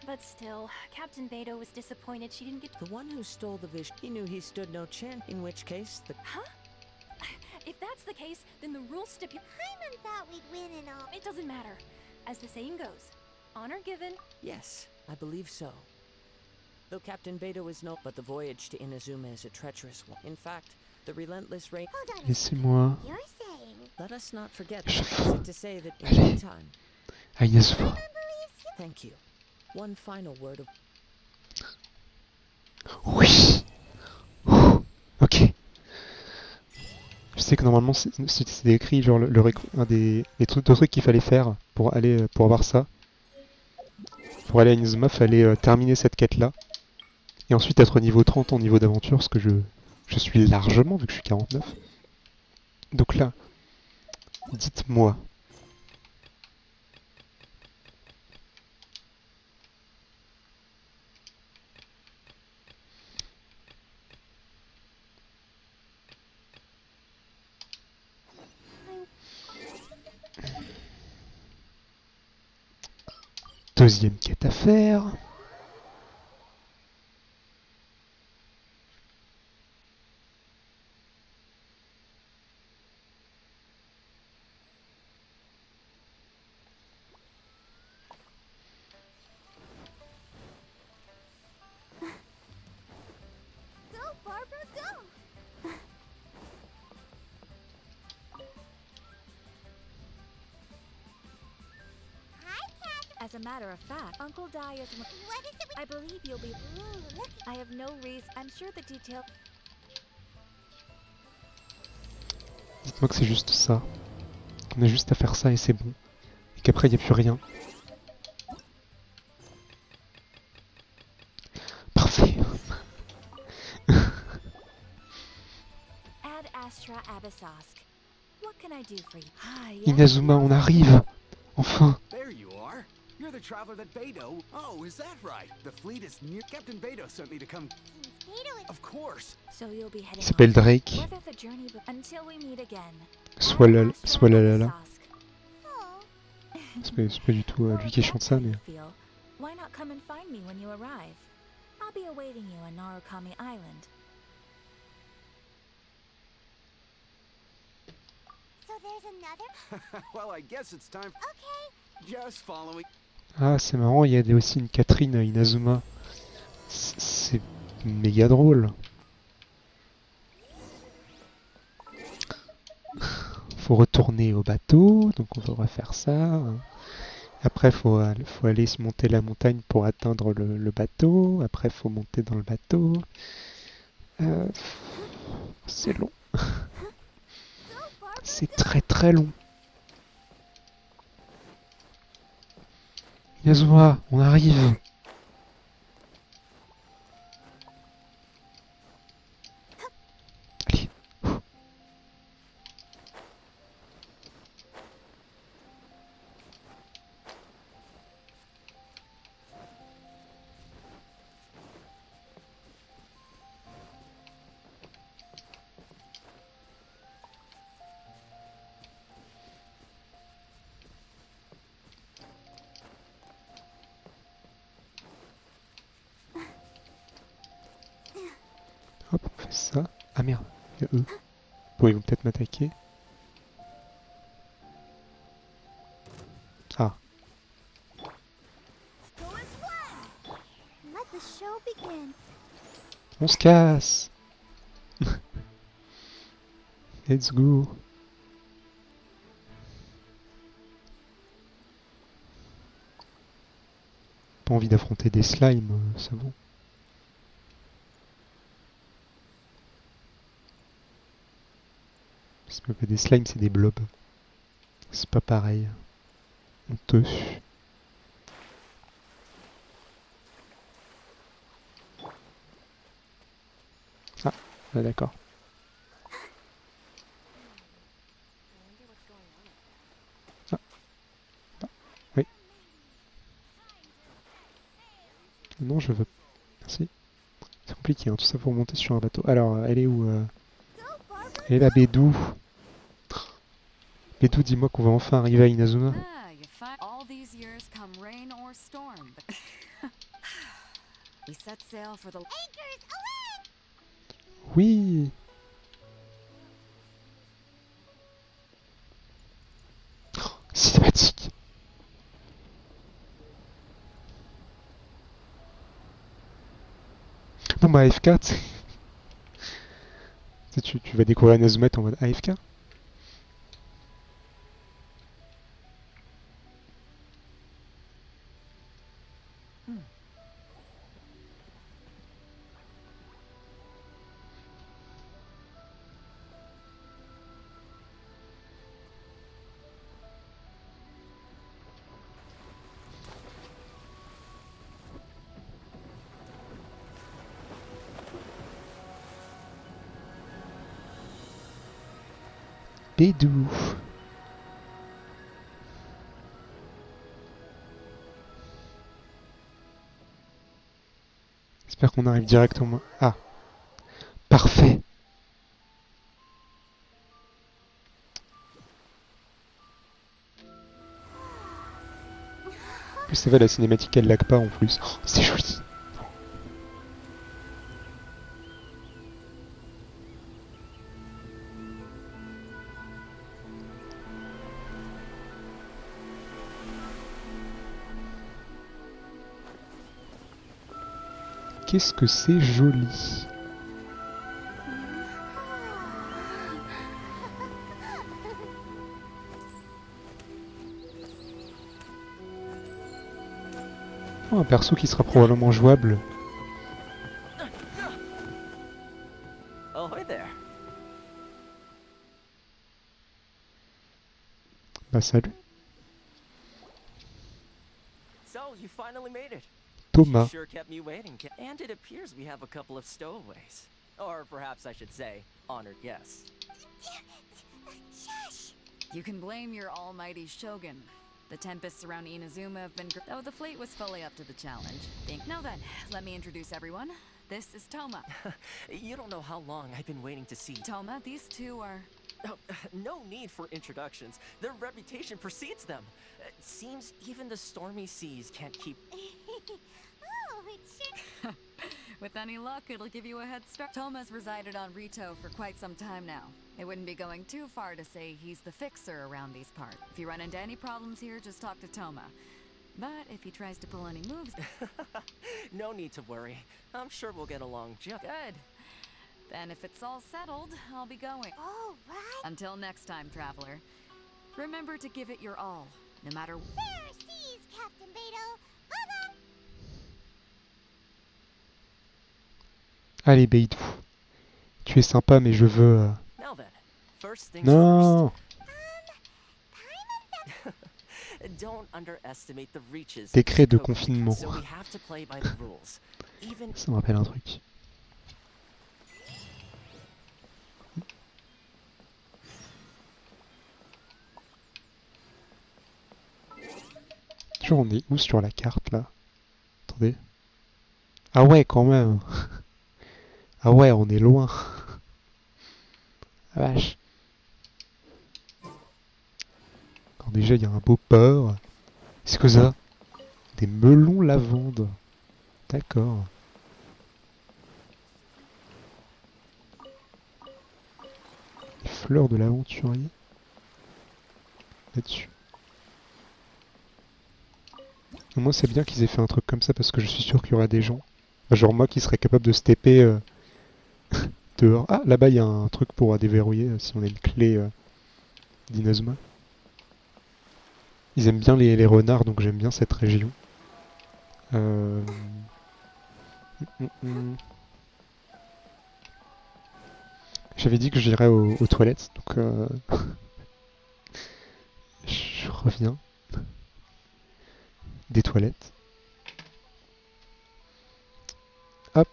But still, Captain Beidou was disappointed she didn't get... The one who stole the vision, he knew he stood no chance, in which case the... Huh? If that's the case, then the rule Paimon thought we'd win and all. It doesn't matter. As the saying goes, honor given... Yes, I believe so. Though Captain Beidou is no... But the voyage to Inazuma is a treacherous one. In fact, the relentless rain... Hold on. Laissez-moi. You're saying... Let us not forget to say that in the Allez. meantime... À Inazuma. Thank you. One final word of... Oui. Ouh. Ok. Je sais que normalement c'est écrit genre un des deux trucs qu'il fallait faire pour aller pour avoir ça. Pour aller à Inazuma, fallait terminer cette quête là. Et ensuite être au niveau 30 en niveau d'aventure, ce que je suis largement vu que je suis 49. Donc là, dites-moi Deuxième quête à faire. Go, Barbara, go! Hi, Catherine. As a matter of fact, Uncle Dai is. What is it with... I believe you'll be. Ooh, look. I have no reason. I'm sure the detail. Dites-moi que c'est juste ça. On a juste à faire ça et c'est bon. Et qu'après, il n'y a plus rien. Parfait. Ad Astra Abyssosk. What can I do for you? Ah, yes. Inazuma, on arrive. Enfin. There you are. You're the traveler that Beto. Oh, is that right? The fleet is near. Captain Beto sent me to come. Seems Beto is... Of course. So you'll be heading Il s'appelle off. Drake. Whether the journey until we meet again. Soit Ad la Astra la. Abyssosk. Oh. C'est pas du tout lui qui chante ça, mais... Why not come and find me when you arrive? I'll be awaiting you on Narukami Island. So there's another... Well, I guess it's time. Okay. Just following. Ah, c'est marrant, il y a aussi une Catherine à Inazuma. C'est méga drôle. Faut retourner au bateau, donc on va refaire ça. Après, faut aller se monter la montagne pour atteindre le bateau. Après, faut monter dans le bateau. C'est long. C'est très très long. Inazuma, on arrive. Allez. Hop, on fait ça. Ah merde, il y a eux. Bon, ils vont peut-être m'attaquer. Ah, Go as one. Let the show begin. on se casse. Let's go. Pas envie d'affronter des slimes, c'est bon. Parce que des slimes, c'est des blobs. C'est pas pareil. Honteux. Ah, ouais, d'accord. Ah. Ah. Oui. Non, je veux. Merci. C'est compliqué, hein, tout ça pour monter sur un bateau. Alors, elle est où Elle est là, Bédou. Bédou, dis-moi qu'on va enfin arriver à Inazuma. Ah, you find all these years come rain or storm. We set sail for the Anchors away! Oui. Oh, cinématique. Non, mais AFK, tu vas découvrir Inazuma en mode AFK. Bédou. J'espère qu'on arrive directement. Ah, parfait. En plus, c'est vrai, la cinématique elle lag pas en plus. Oh, c'est joli. Qu'est-ce que c'est joli. Oh, un perso qui sera probablement jouable. Oh, hi there. Bah salut. So, you finally made it. Thomas. You sure kept me waiting. And it appears we have a couple of stowaways. Or perhaps I should say, honored guests. Shush! You can blame your almighty shogun. The tempests around Inazuma have been though the fleet was fully up to the challenge. Now then, let me introduce everyone. This is Toma. You don't know how long I've been waiting to see. Toma, these two are... Oh, no need for introductions. Their reputation precedes them. It seems even the stormy seas can't keep... Oh, it should... With any luck, it'll give you a head start. Toma's resided on Rito for quite some time now. It wouldn't be going too far to say he's the fixer around these parts. If you run into any problems here, just talk to Toma. But if he tries to pull any moves... No need to worry. I'm sure we'll get along just... Good. Then if it's all settled, I'll be going. All right. Until next time, traveler. Remember to give it your all, no matter... Fair seas, Captain Beto. Bye-bye. Allez, Beidou. Tu es sympa, mais je veux... Now then, first things Non. first. Don't underestimate the reaches. Décret de confinement. So we have to play by the rules. Even... Ça me rappelle un truc. Toujours on est où sur la carte là? Attendez. Ah ouais quand même. Ah ouais on est loin. Ah vache. Alors déjà il y a un beau port. C'est que ça? Des melons lavande. D'accord. Les fleurs de l'aventurier. Là-dessus. Moi c'est bien qu'ils aient fait un truc comme ça parce que je suis sûr qu'il y aura des gens. Genre moi qui serais capable de se TP dehors. Ah là-bas il y a un truc pour déverrouiller si on a une clé d'Inazuma. Ils aiment bien les renards donc j'aime bien cette région. J'avais dit que j'irais aux toilettes donc je reviens des toilettes. Hop.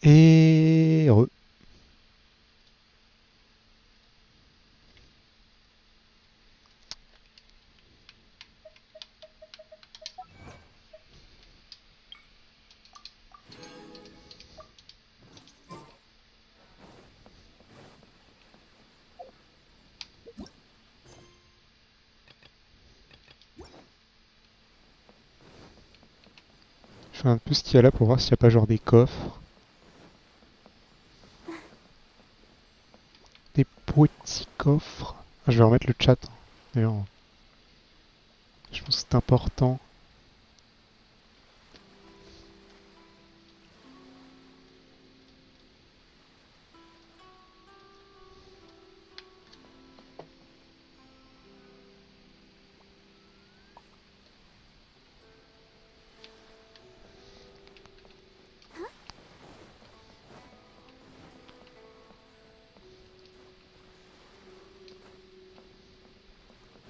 Et... Je fais un peu ce qu'il y a là pour voir s'il n'y a pas genre des coffres. Des petits coffres. Ah, je vais remettre le chat. D'ailleurs, je pense que c'est important.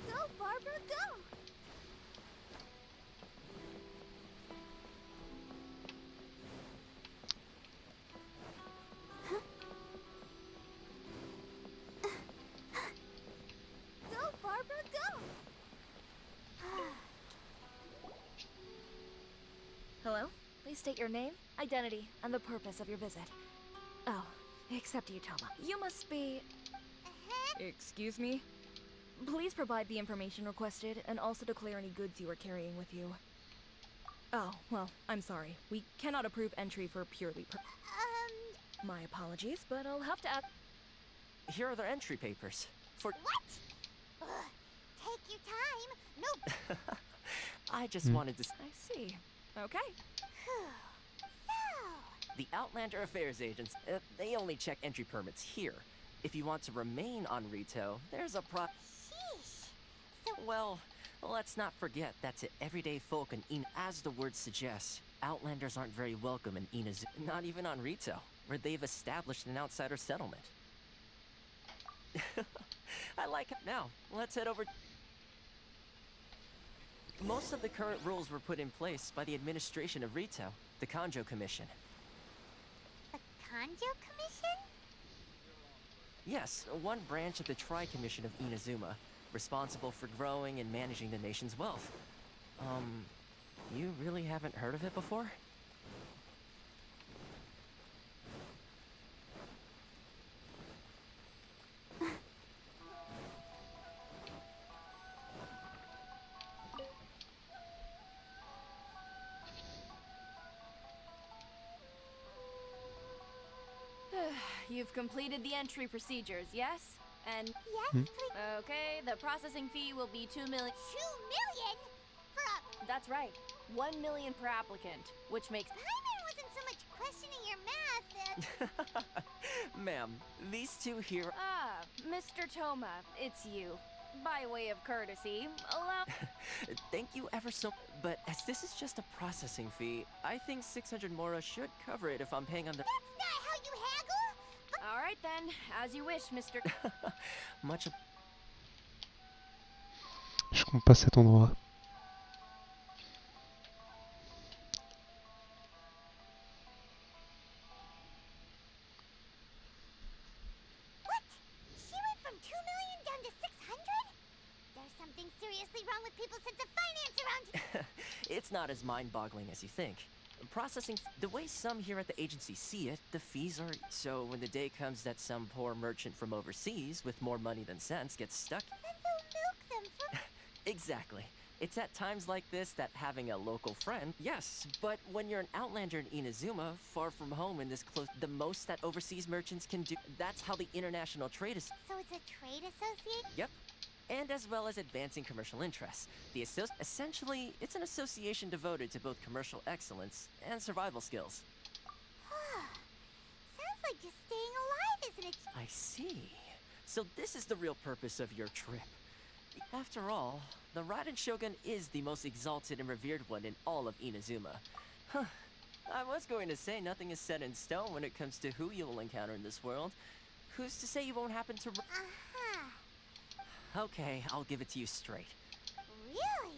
Go, Barbara, go! Go, Barbara, go! Hello? Please state your name, identity, and the purpose of your visit. Oh, except you, Toma. You must be... Excuse me? Please provide the information requested and also declare any goods you are carrying with you. Oh, well, I'm sorry. We cannot approve entry for purely My apologies, but I'll have to add... Here are their entry papers. For What? Ugh, take your time. Nope. I just wanted to I see. Okay. So, The Outlander Affairs agents, they only check entry permits here. If you want to remain on Rito, there's a sheesh. So, Well, let's not forget that to everyday folk in as the word suggests, Outlanders aren't very welcome in Inazu, not even on Rito, where they've established an outsider settlement. I like it. Now, let's head over. Most of the current rules were put in place by the administration of Rito, the Kanjo Commission. the Kanjo Commission? Yes, one branch of the Tri-Commission of Inazuma, responsible for growing and managing the nation's wealth. You really haven't heard of it before? You've completed the entry procedures, yes? And Yes, please. okay, the processing fee will be 2 million. 2 million? For a... That's right, 1 million per applicant, which makes Paimon wasn't so much questioning your math and... Ma'am, these two here. Mr. Toma, it's you. By way of courtesy, allow. Thank you ever so. But as this is just a processing fee, I think 600 Mora should cover it if I'm paying on the. That's not how you haggle! But All right then, as you wish, Mr. Much. Je compte pas cet endroit. what? She went from 2 million down to 600? There's something seriously wrong with people's sense of finance around here. It's not as mind-boggling as you think. Processing, the way some here at the agency see it, the fees are. So when the day comes that some poor merchant from overseas with more money than sense gets stuck. Then they'll milk them for... Exactly. It's at times like this that having a local friend. Yes, but when you're an outlander in Inazuma, far from home in this close, the most that overseas merchants can do. That's how the international trade is. So it's a trade association? Yep. And as well as advancing commercial interests. Essentially, it's an association devoted to both commercial excellence and survival skills. Sounds like just staying alive, isn't it? I see. So this is the real purpose of your trip. After all, the Raiden Shogun is the most exalted and revered one in all of Inazuma. Huh. I was going to say nothing is set in stone when it comes to who you'll encounter in this world. Who's to say you won't happen to... Uh-huh. Okay, I'll give it to you straight. Really?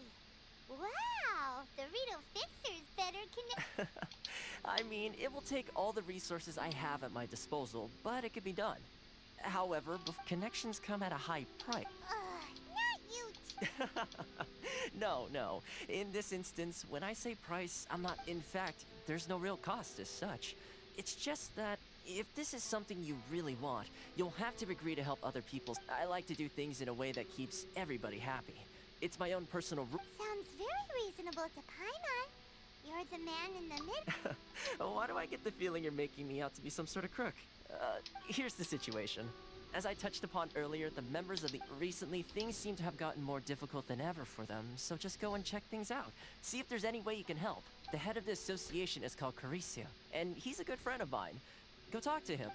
Wow! The Rito Fixer's better connect... I mean, it will take all the resources I have at my disposal, but it could be done. However, connections come at a high price. Not you. No. In this instance, when I say price, I'm not. In fact, there's no real cost as such. It's just that if this is something you really want, you'll have to agree to help other people. I like to do things in a way that keeps everybody happy. It's my own personal Sounds very reasonable to Paimon. You're the man in the middle. Why do I get the feeling you're making me out to be some sort of crook? Here's the situation. As I touched upon earlier, the members of the recently, things seem to have gotten more difficult than ever for them, so just go and check things out. See if there's any way you can help. The head of the association is called Caricio, and he's a good friend of mine. Go talk to him.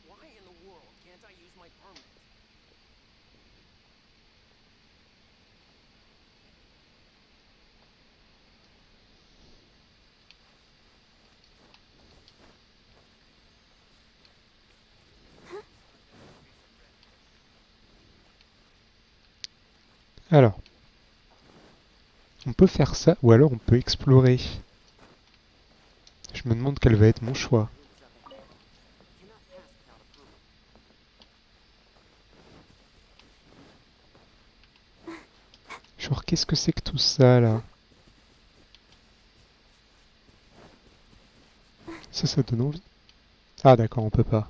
Why in the world can't I use my permit? Alors, on peut faire ça, ou alors on peut explorer. Je me demande quel va être mon choix. Genre, qu'est-ce que c'est que tout ça, là? Ça donne envie. Ah d'accord, on peut pas.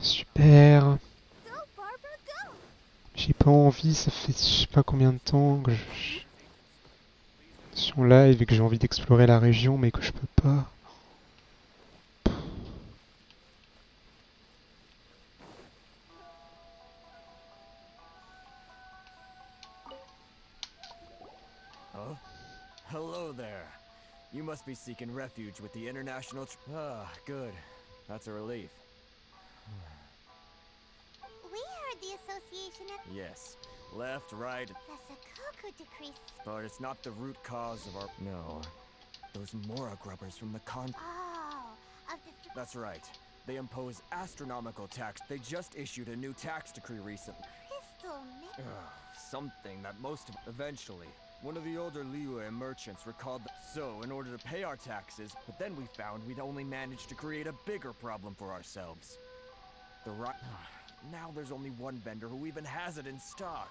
Super. J'ai pas envie, ça fait je sais pas combien de temps que je suis en live et que j'ai envie d'explorer la région mais que je peux pas. Oh? Hello there. You must be seeking refuge with the international good. That's a relief. We heard the association of... Yes. Left, right. The Sakoku decrease. But it's not the root cause of our... No. Those Mora grubbers from the Oh, of the... That's right. They impose astronomical tax. They just issued a new tax decree recently. Crystal Something that most of... Eventually, one of the older Liyue merchants recalled so, in order to pay our taxes, but then we found we'd only managed to create a bigger problem for ourselves. The right... Now there's only one vendor who even has it in stock.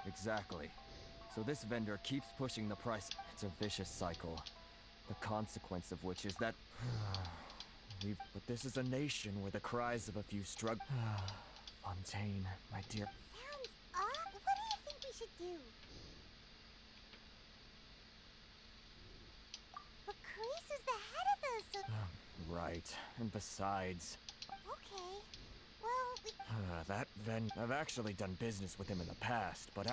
Exactly. So this vendor keeps pushing the price. It's a vicious cycle. The consequence of which is that... But this is a nation where the cries of a few struggle... Fontaine, my dear... Sounds odd. What do you think we should do? But Carice is the head of the... Right. And besides... Okay. Well, we... I've actually done business with him in the past, but...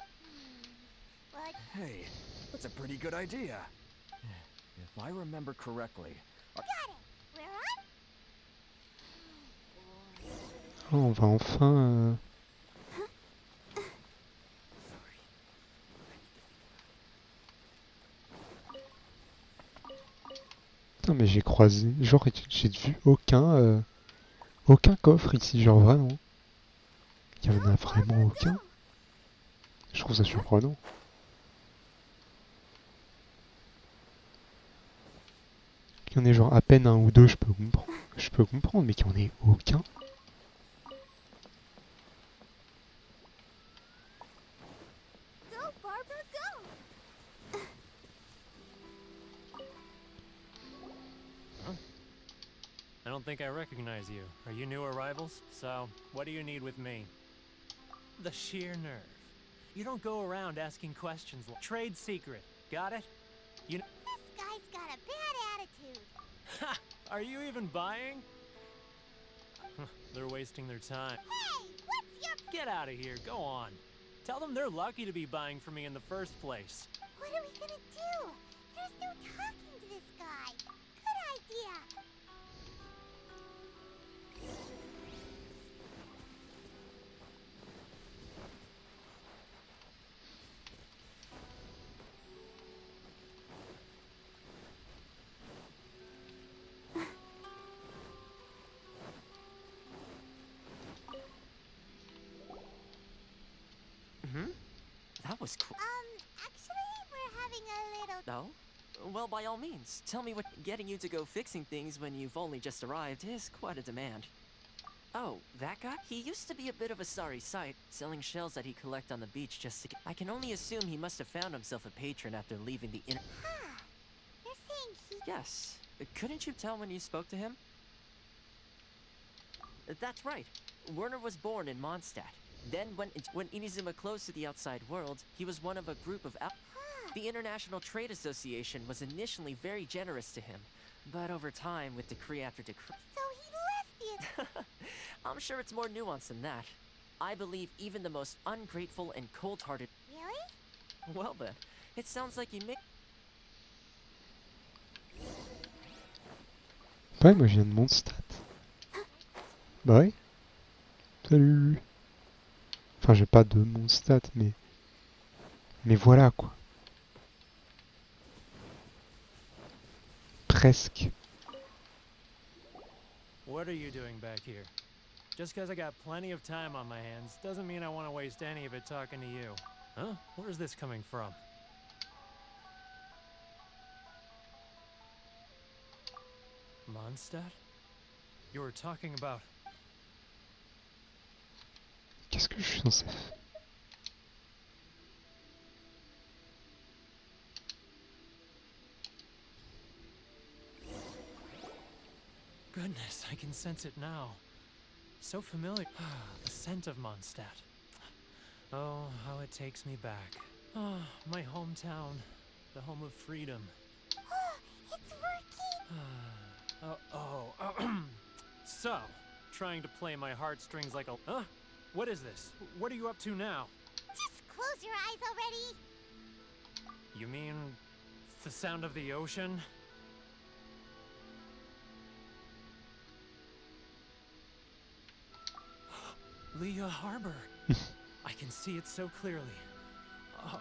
What? Hey, that's a pretty good idea. If I remember correctly... Got it! We're on? Oh, on va enfin... Putain, mais j'ai croisé... Genre, j'ai vu aucun coffre ici, genre vraiment. Il y en a vraiment aucun. Je trouve ça surprenant. Qu'il y en ait genre à peine un ou deux, je peux comprendre, mais qu'il n'y en ait aucun. Go, Barbara, go! I don't think I recognize you. Are you new arrivals? So, what do you need with me? The sheer nerve. You don't go around asking questions like trade secret. Got it? You know. This guy's got a bad attitude. Ha! Are you even buying? They're wasting their time. Hey, what's your... Get out of here. Go on. Tell them they're lucky to be buying from me in the first place. What are we gonna do? There's no talking to this guy. Good idea. was cool. Actually, we're having a little... No? Well, by all means, tell me what getting you to go fixing things when you've only just arrived is quite a demand. Oh, that guy? He used to be a bit of a sorry sight, selling shells that he collect on the beach just to get... I can only assume he must have found himself a patron after leaving the inn. Huh. You're saying he... Yes. Couldn't you tell when you spoke to him? That's right. Werner was born in Mondstadt. Then, when Inazuma closed to the outside world, he was one of a group of... The International Trade Association was initially very generous to him, but over time, with decree after decree... So he left you... I'm sure it's more nuanced than that. I believe even the most ungrateful and cold-hearted... Really? Well then, it sounds like you make... Ouais, moi je viens de Mondstadt. Bah ouais. Salut. Enfin, j'ai pas de Mondstadt, mais... Mais voilà, quoi. Presque. What are you doing back here? Just because I got plenty of time on my hands doesn't mean I want to waste any of it talking to you. Huh? Where's this coming from? Mondstadt? You were talking about... Qu'est-ce que je suis censé faire? Goodness, I can sense it now. So familiar. The scent of Mondstadt. Oh, how it takes me back. Oh, my hometown. The home of freedom. It's working! So, trying to play my heartstrings like a... Huh? What is this? What are you up to now? Just close your eyes already! You mean... the sound of the ocean? Leah Harbor. I can see it so clearly.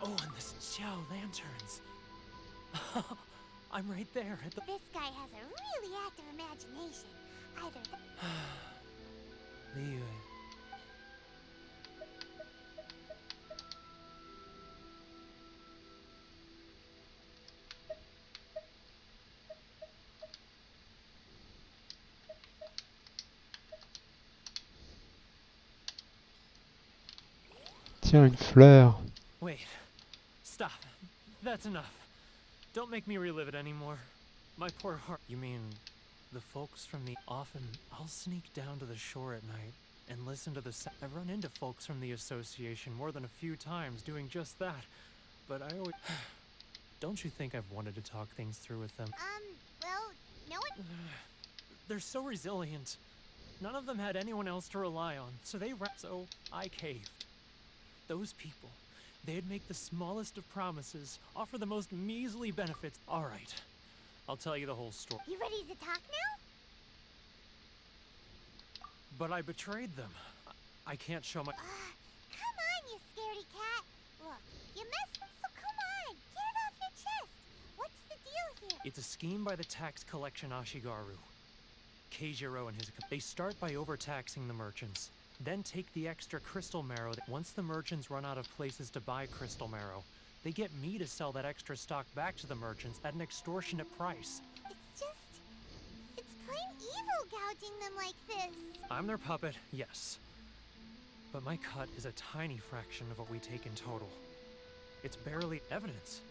Oh, and the Xiao lanterns. I'm right there at the... This guy has a really active imagination. Either Leah. Tiens, une fleur. Wait. Stop. That's enough. Don't make me relive it anymore. My poor heart. You mean the folks from the... Often, I'll sneak down to the shore at night and listen to the... I've run into folks from the association more than a few times doing just that. But I always... Don't you think I've wanted to talk things through with them? well, no one... They're so resilient. None of them had anyone else to rely on, so so I caved. Those people, they'd make the smallest of promises, offer the most measly benefits. All right, I'll tell you the whole story. You ready to talk now? But I betrayed them. I can't show my... Come on, you scaredy cat. Look, you messed... So come on, get it off your chest. What's the deal here? It's a scheme by the tax collection Ashigaru. Keijiro and his... They start by overtaxing the merchants. Then take the extra crystal marrow. Once the merchants run out of places to buy crystal marrow, they get me to sell that extra stock back to the merchants at an extortionate price. It's plain evil gouging them like this. I'm their puppet, yes. But my cut is a tiny fraction of what we take in total. It's barely evidence.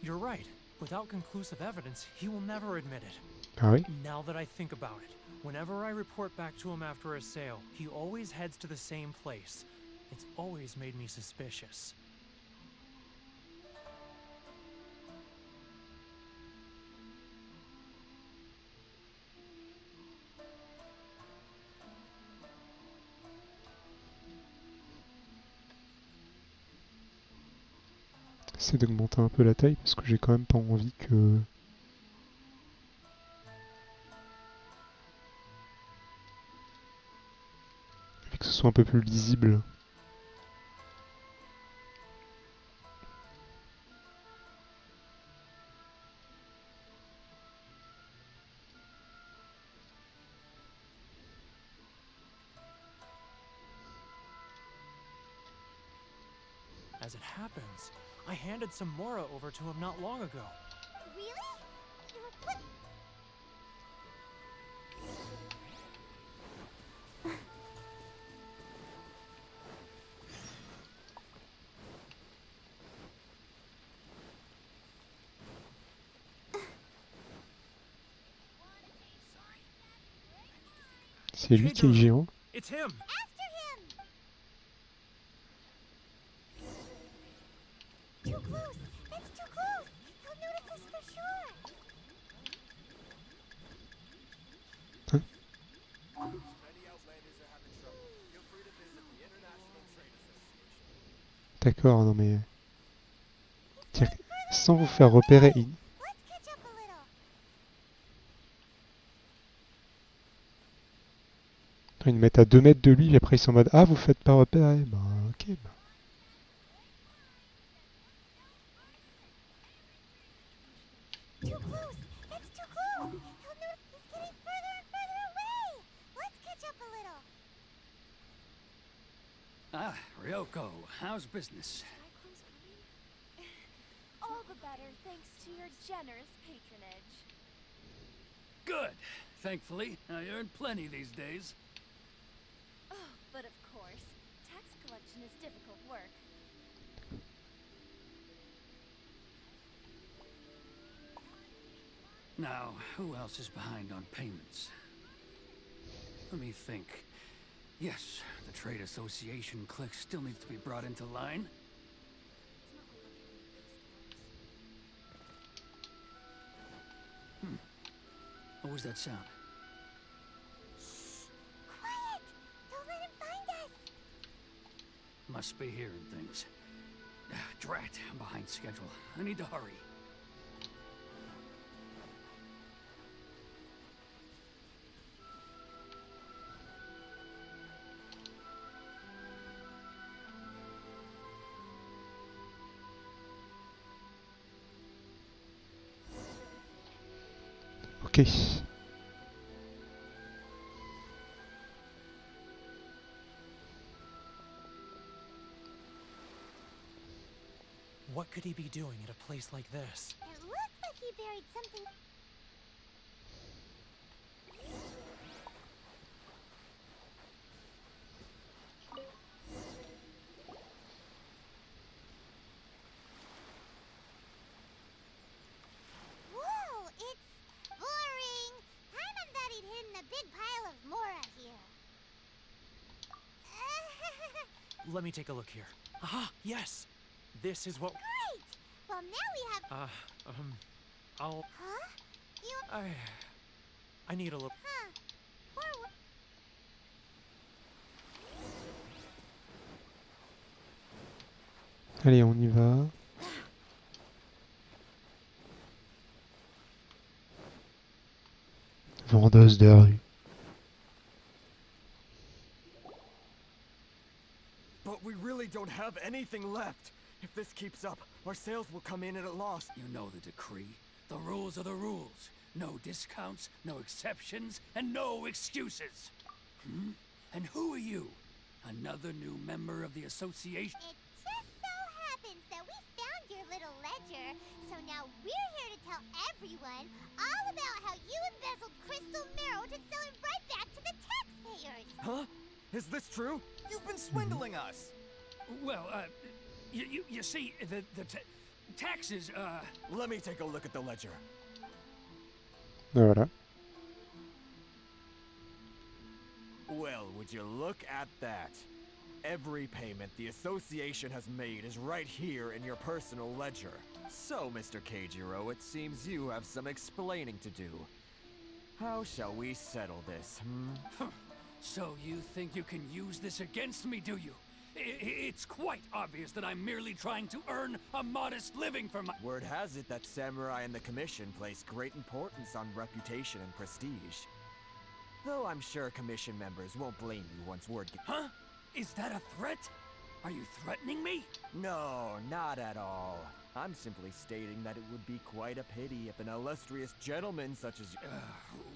You're right. Without conclusive evidence, he will never admit it. Ah oui? Now that I think about it, whenever I report back to him after a sale, he always heads to the same place. It's always made me suspicious. J'essaie d'augmenter un peu la taille parce que j'ai quand même pas envie que... que ce soit un peu plus lisible. As it happens, I handed some Mora over to him not long ago. Really? What? C'est lui qui est le géant. It's him. After him! Too close! That's too close! He'll notice us for sure! D'accord, non mais... Tiens, sans vous faire repérer... Let's catch up a little. Ils me mettent à 2 mètres de lui, et après ils sont en mode ah vous faites pas repérer. Bah ok. Bah. Too close! That's too close! He'll know he's getting further and further away! Let's catch up a little. Ah, Ryoko, how's business? All the better thanks to your generous patronage. Good. Thankfully, I earn plenty these days. Oh, but of course, tax collection is difficult work. Now, who else is behind on payments? Let me think. Yes, the Trade Association clique still needs to be brought into line. What was that sound? Quiet! Don't let him find us! Must be hearing things. Drat, I'm behind schedule. I need to hurry. Ok. What could he be doing at a place like this? It looks like he buried something. Whoa, it's boring. Paimon thought he'd hidden a big pile of Mora here. Let me take a look here. Aha, yes! This is what... Great! Well, now we have... I'll... Huh? You... I need a look. Huh. Poor... Allez, on y va. Vendeuse de rue. But we really don't have anything left. If this keeps up, our sales will come in at a loss. You know the decree. The rules are the rules. No discounts, no exceptions, and no excuses. And who are you? Another new member of the association? It just so happens that we found your little ledger, so now we're here to tell everyone all about how you embezzled crystal marrow to sell it right back to the taxpayers. Huh? Is this true? You've been swindling us. Well, you see, the taxes, Let me take a look at the ledger. Voilà. Well, would you look at that? Every payment the association has made is right here in your personal ledger. So, Mr. Keijiro, it seems you have some explaining to do. How shall we settle this, So you think you can use this against me, do you? It's quite obvious that I'm merely trying to earn a modest living for my... Word has it that Samurai and the Commission place great importance on reputation and prestige. Though I'm sure Commission members won't blame you once word gets... Huh? Is that a threat? Are you threatening me? No, not at all. I'm simply stating that it would be quite a pity if an illustrious gentleman such as you...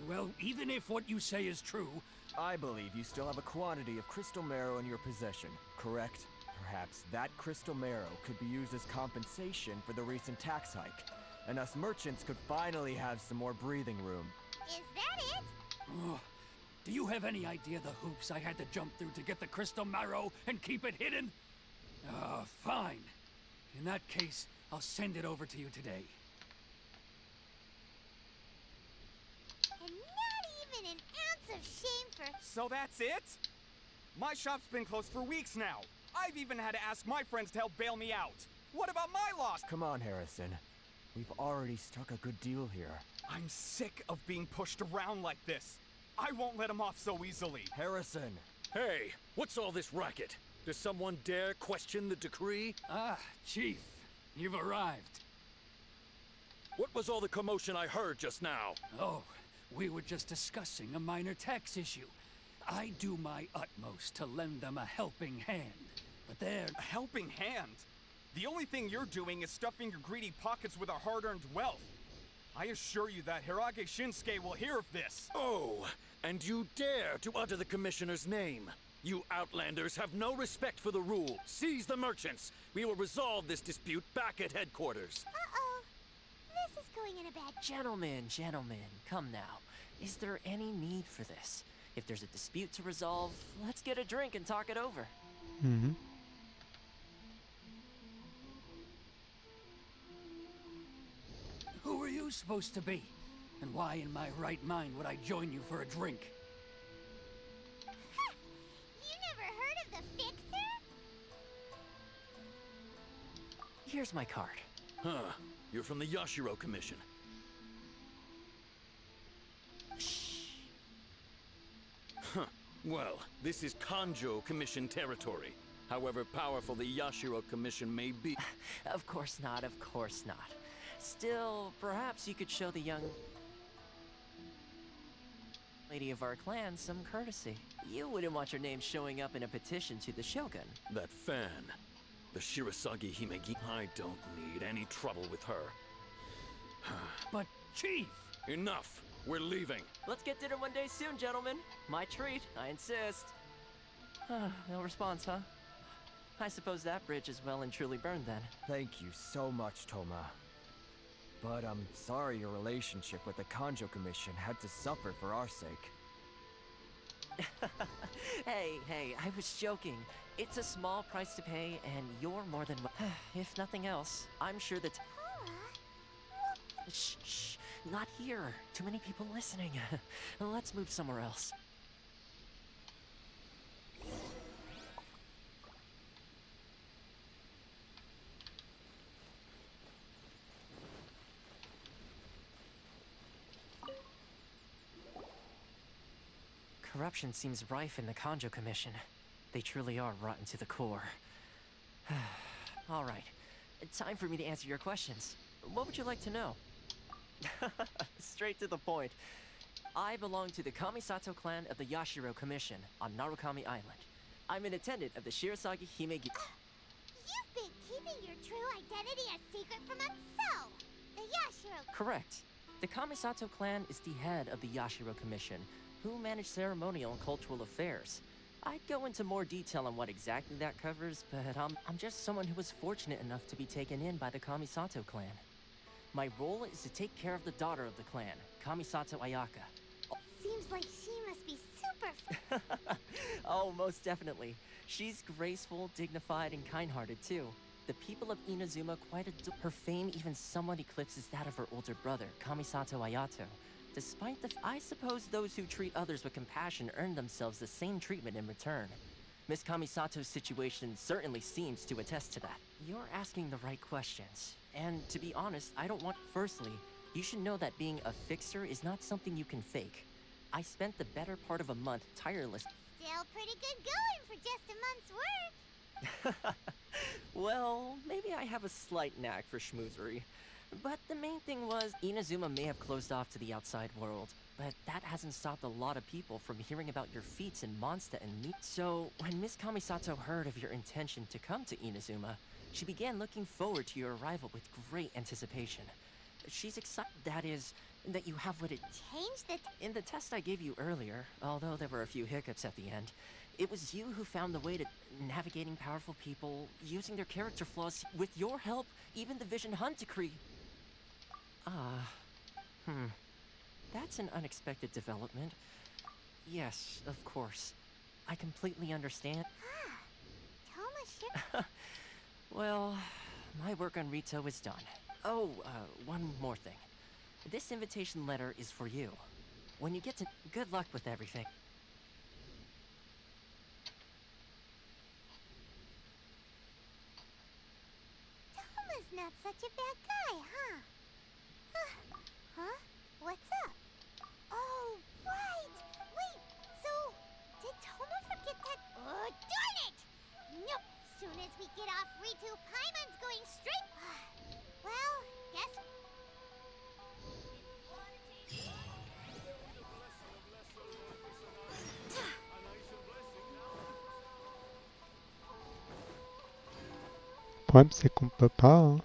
Well, even if what you say is true... I believe you still have a quantity of crystal marrow in your possession, correct? perhaps that crystal marrow could be used as compensation for the recent tax hike, and us merchants could finally have some more breathing room. Is that it? Oh, do you have any idea the hoops I had to jump through to get the crystal marrow and keep it hidden? Fine. In that case, I'll send it over to you today. And not even an ounce of shame for... So that's it? My shop's been closed for weeks now. I've even had to ask my friends to help bail me out. What about my loss? Come on, Harrison. We've already struck a good deal here. I'm sick of being pushed around like this. I won't let him off so easily. Harrison! Hey, what's all this racket? Does someone dare question the decree? Ah, Chief, you've arrived. What was all the commotion I heard just now? Oh, we were just discussing a minor tax issue. I do my utmost to lend them a helping hand, but they're... A helping hand? The only thing you're doing is stuffing your greedy pockets with our hard-earned wealth. I assure you that Hirage Shinsuke will hear of this. Oh, and you dare to utter the commissioner's name. You outlanders have no respect for the rule. Seize the merchants. We will resolve this dispute back at headquarters. Uh-oh. This is going in a bad... Gentlemen, come now. Is there any need for this? If there's a dispute to resolve, let's get a drink and talk it over. Mm-hmm. Who are you supposed to be? And why in my right mind would I join you for a drink? You never heard of the Fixer? Here's my card. Huh. You're from the Yashiro Commission. Huh. Well, this is Kanjo Commission territory. However powerful the Yashiro Commission may be. Of course not, of course not. Still, perhaps you could show the young lady of our clan some courtesy. You wouldn't want your name showing up in a petition to the Shogun. That fan, the Shirasagi Himegi. I don't need any trouble with her. But, Chief! Enough! We're leaving. Let's get dinner one day soon, gentlemen. My treat, I insist. No response, huh? I suppose that bridge is well and truly burned then. Thank you so much, Toma. But I'm sorry your relationship with the Kanjo Commission had to suffer for our sake. Hey, I was joking. It's a small price to pay, and you're more than... If nothing else, I'm sure that... Shh, not here. Too many people listening. Let's move somewhere else. Corruption seems rife in the Kanjo Commission. They truly are rotten to the core. All right, time for me to answer your questions. What would you like to know? Straight to the point. I belong to the Kamisato clan of the Yashiro Commission on Narukami Island. I'm an attendant of the Shirasagi Himegi. You've been keeping your true identity a secret from us, so the Yashiro... Correct. The Kamisato clan is the head of the Yashiro Commission, who manage ceremonial and cultural affairs. I'd go into more detail on what exactly that covers, but I'm just someone who was fortunate enough to be taken in by the Kamisato clan. My role is to take care of the daughter of the clan, Kamisato Ayaka. Seems like she must be super... Oh, most definitely. She's graceful, dignified, and kind-hearted too. The people of Inazuma quite adore her fame. Even somewhat eclipses that of her older brother, Kamisato Ayato. Despite I suppose those who treat others with compassion earn themselves the same treatment in return. Miss Kamisato's situation certainly seems to attest to that. You're asking the right questions. And to be honest, I don't want... Firstly, you should know that being a fixer is not something you can fake. I spent the better part of a month tireless... Still pretty good going for just a month's work. Well, maybe I have a slight knack for schmoozery. But the main thing was, Inazuma may have closed off to the outside world, but that hasn't stopped a lot of people from hearing about your feats in Mondstadt and me. So, when Miss Kamisato heard of your intention to come to Inazuma, she began looking forward to your arrival with great anticipation. She's excited, that is, that you have what it... Change the... In the test I gave you earlier, although there were a few hiccups at the end, It was you who found the way to navigating powerful people, using their character flaws. With your help, even the Vision Hunt decree. That's an unexpected development. Yes, of course. I completely understand. Thomas, Well, my work on Rito is done. Oh, one more thing. This invitation letter is for you. When you get to... Good luck with everything. Thomas not such a bad guy, huh? Huh? What's up? Oh, right! Wait, so did Toma forget that? Oh, darn it! Nope. Soon as we get off Ritu, Paimon's going straight. Well, guess. Le problème c'est qu'on peut pas. Hein.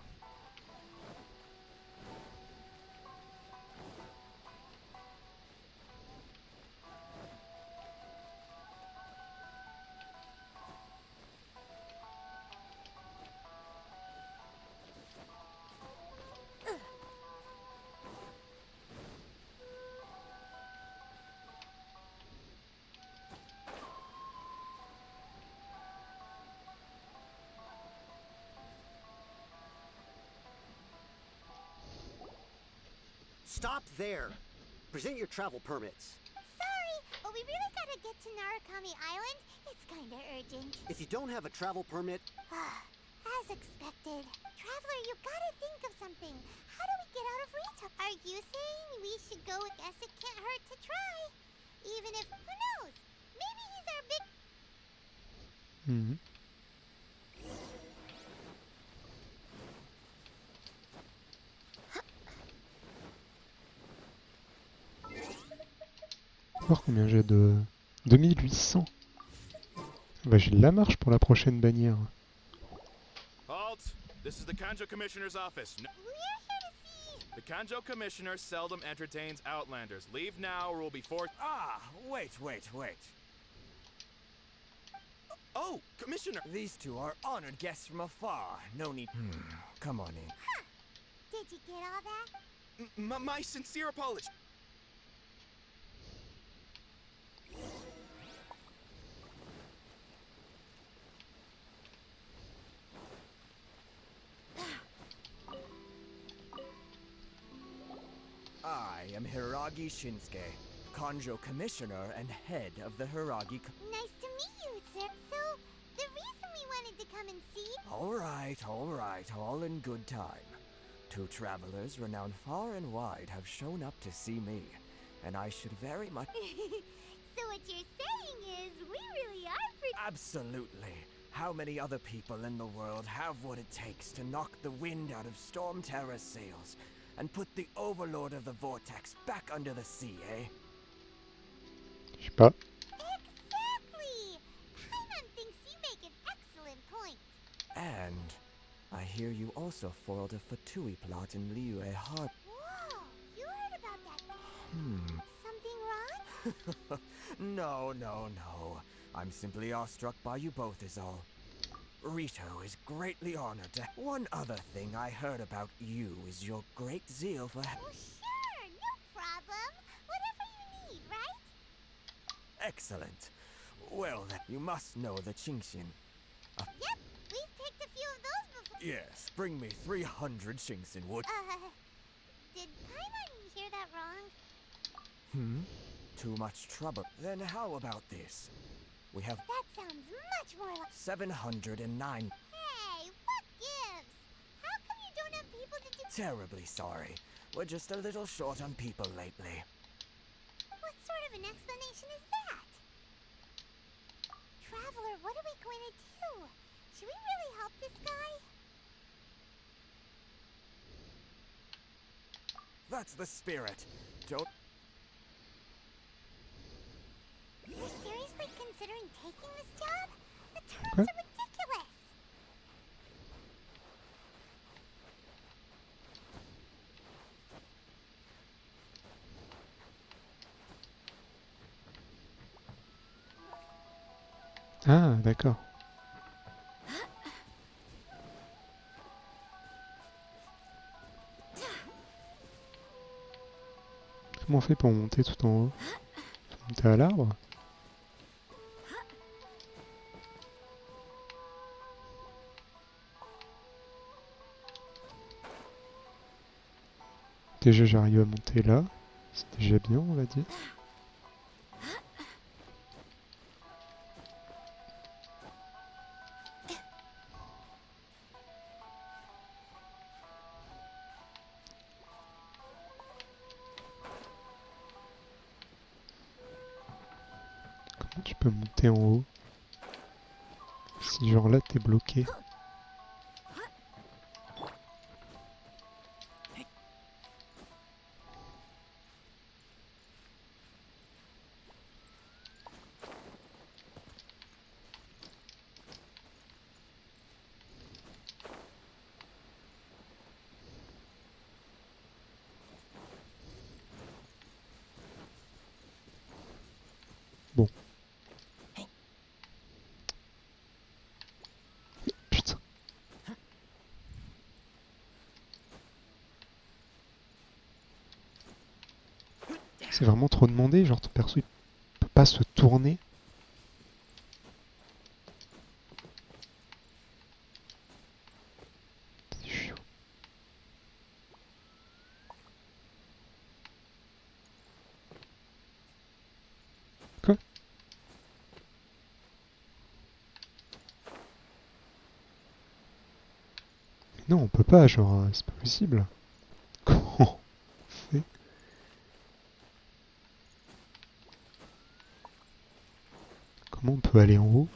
Stop there. Present your travel permits. Sorry, but we really gotta get to Narukami Island. It's kinda urgent. If you don't have a travel permit... As expected. Traveler, you gotta think of something. How do we get out of Rito? Are you saying we should go? Guess it can't hurt to try. Even if, who knows? Maybe he's our big... Voir combien j'ai de... 2800. Bah j'ai de la marche pour la prochaine bannière. Halt! This is the Kanjo Commissioner's office. No We're here to see... The Kanjo Commissioner seldom entertains Outlanders. Leave now or we'll be forced... Ah, wait. Oh, Commissioner! These two are honored guests from afar. No need... Come on in. Huh. Did you get all that? My sincere apology. I am Hiragi Shinsuke, Kanjo Commissioner and head of the Hiragi... Nice to meet you, sir. So, the reason we wanted to come and see... All right, all in good time. Two travelers renowned far and wide have shown up to see me, and I should very much... So what you're saying is, we really are pretty... Absolutely. How many other people in the world have what it takes to knock the wind out of Storm Terror's sails and put the Overlord of the Vortex back under the sea, eh? Je sais pas. Exactly! Paimon thinks you make an excellent point. And I hear you also foiled a Fatui plot in Liyue Harbor. Whoa! You heard about that? Something wrong? No. I'm simply awestruck by you both is all. Rito is greatly honored to... One other thing I heard about you is your great zeal for... Oh, sure! No problem! Whatever you need, right? Excellent. Well, then, you must know the Qingxin. Yep! We've picked a few of those before. Yes, bring me 300 Qingxin wood. Did Paimon hear that wrong? Too much trouble. Then how about this? We have... That sounds much more like... 709... Hey, what gives? How come you don't have people to do... Terribly sorry. We're just a little short on people lately. What sort of an explanation is that? Traveler, what are we going to do? Should we really help this guy? That's the spirit. Don't... You're seriously considering taking this job? The terms are ridiculous! Ah, d'accord. Comment on fait pour monter tout en haut? Faut monter à l'arbre? Déjà j'arrive à monter là. C'est déjà bien, on va dire. Comment tu peux monter en haut? Si genre là t'es bloqué. Bon. Putain. C'est vraiment trop demandé, genre ton perso il peut pas se tourner. C'est chiant. Quoi? Non, on peut pas, genre, c'est pas possible. Comment on fait? Comment on peut aller en haut?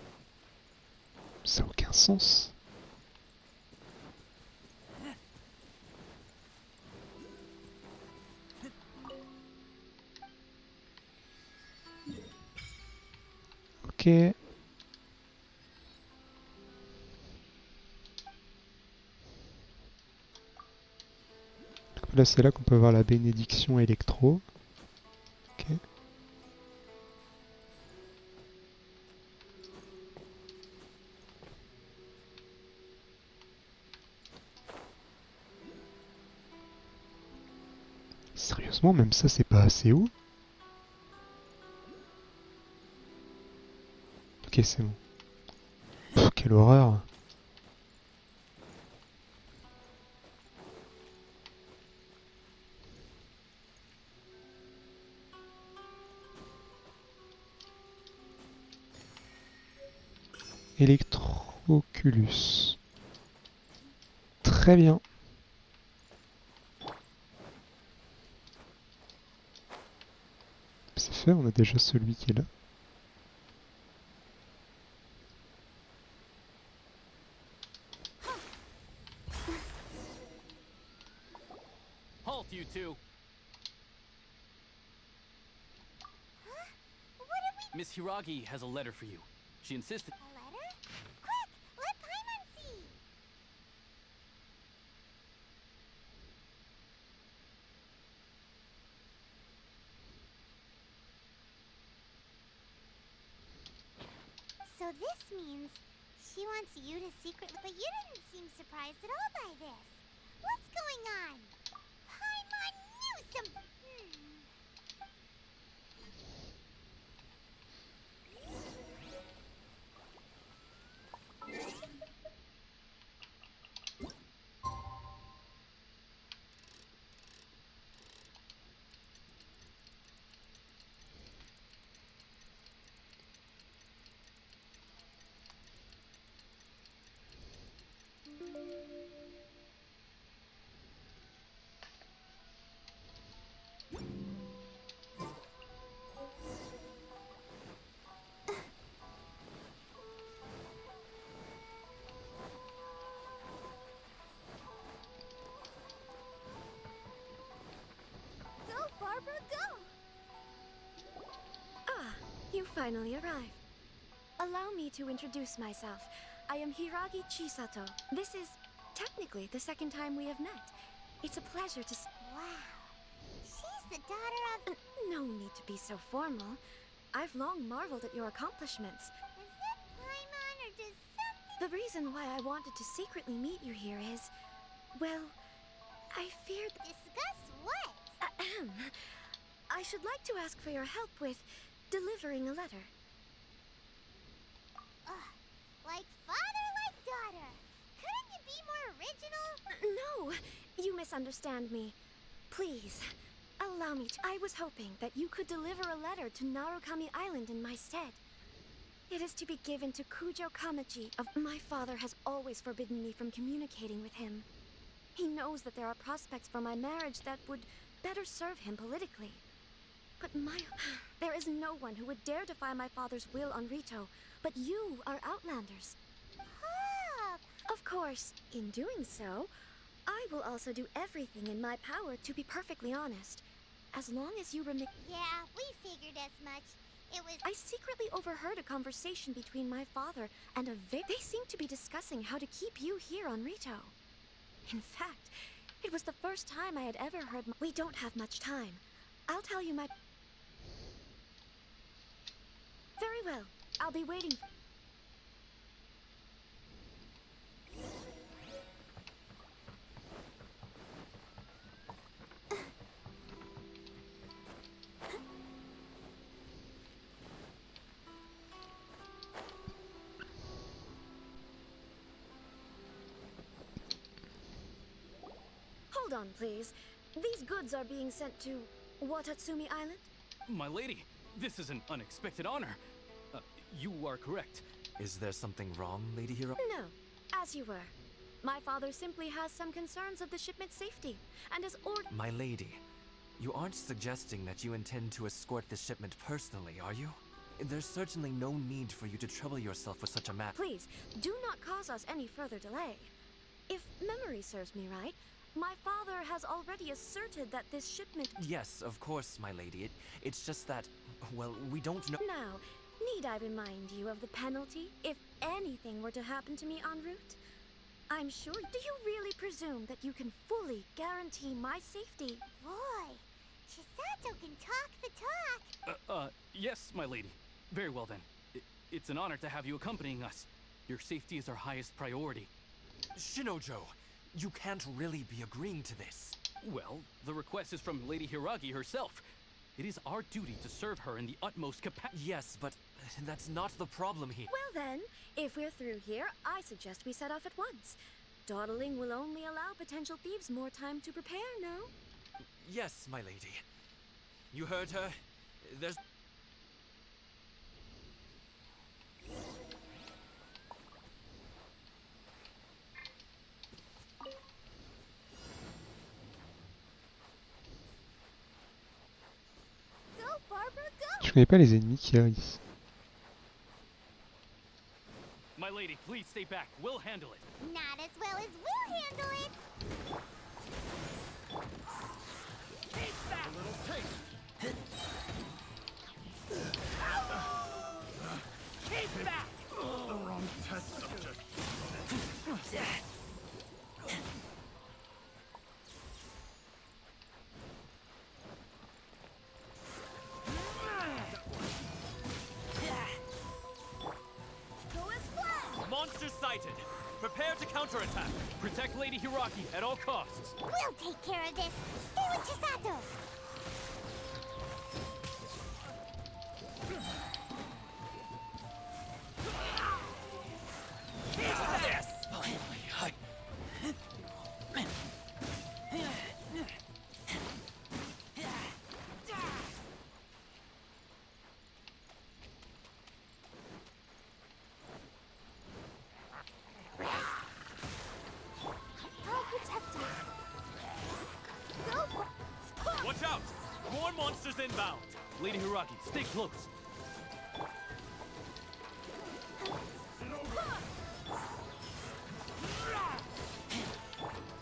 Ça n'a aucun sens. Ok. Là, c'est là qu'on peut voir la bénédiction électro. Ok. Sérieusement, même ça, c'est pas assez haut? Ok, c'est bon. Pff, quelle horreur. Electroculus. Très bien. C'est fait, on a déjà celui qui est là. Halt, you two. Miss Hiragi has a letter for you. She insisted. A letter? Quick, let Paimon see. So this means she wants you to secretly, but you didn't seem surprised at all by this. What's going on? Paimon knew some. Go, Barbara, go! Ah, you finally arrived. Allow me to introduce myself. I am Hiragi Chisato. This is technically the second time we have met. It's a pleasure to Wow. She's the daughter of. No need to be so formal. I've long marveled at your accomplishments. Is it Does something... The reason why I wanted to secretly meet you here is, well, I feared... Discuss what? Ahem. I should like to ask for your help with delivering a letter. Ugh, like father, like daughter. Couldn't you be more original? No, you misunderstand me. Please, allow me to... I was hoping that you could deliver a letter to Narukami Island in my stead. It is to be given to Kujo Kamachi. My father has always forbidden me from communicating with him. He knows that there are prospects for my marriage that would better serve him politically. But there is no one who would dare defy my father's will on Rito, but you are outlanders. Pop! Of course, in doing so, I will also do everything in my power to be perfectly honest. As long as you remain... Yeah, we figured as much. It was... I secretly overheard a conversation between my father and a They seem to be discussing how to keep you here on Rito. In fact, it was the first time I had ever heard... We don't have much time. I'll tell you my... Very well. I'll be waiting. Hold on, please. These goods are being sent to Watatsumi Island? My lady, this is an unexpected honor. You are correct. Is there something wrong, Lady Hiro? No, as you were. My father simply has some concerns of the shipment's safety, and has ordered... My lady, you aren't suggesting that you intend to escort this shipment personally, are you? There's certainly no need for you to trouble yourself with such a matter. Please, do not cause us any further delay. If memory serves me right, my father has already asserted that this shipment... Yes, of course, my lady. It's just that, well, we don't know... Now, need I remind you of the penalty if anything were to happen to me en route? I'm sure... Do you really presume that you can fully guarantee my safety? Boy, Chisato can talk the talk. Yes, my lady. Very well then. It's an honor to have you accompanying us. Your safety is our highest priority. Shinojo, you can't really be agreeing to this. Well, the request is from Lady Hiragi herself. It is our duty to serve her in the utmost capacity. Yes, but that's not the problem here. Well then, if we're through here, I suggest we set off at once. Dawdling will only allow potential thieves more time to prepare, no? Yes, my lady. You heard her. There's... Go, Barbara, go! Je connais pas les ennemis qu'il y a ici. My lady, please stay back. We'll handle it. Not as well as we'll handle it. Keep back! A little taste. Keep back! The wrong test subject. Monsters sighted. Prepare to counterattack. Protect Lady Hiragi at all costs. We'll take care of this. Stay with Chisato. Yes! I'll protect us. Go, Watch out! More monsters inbound. Lady Hiragi, stay close.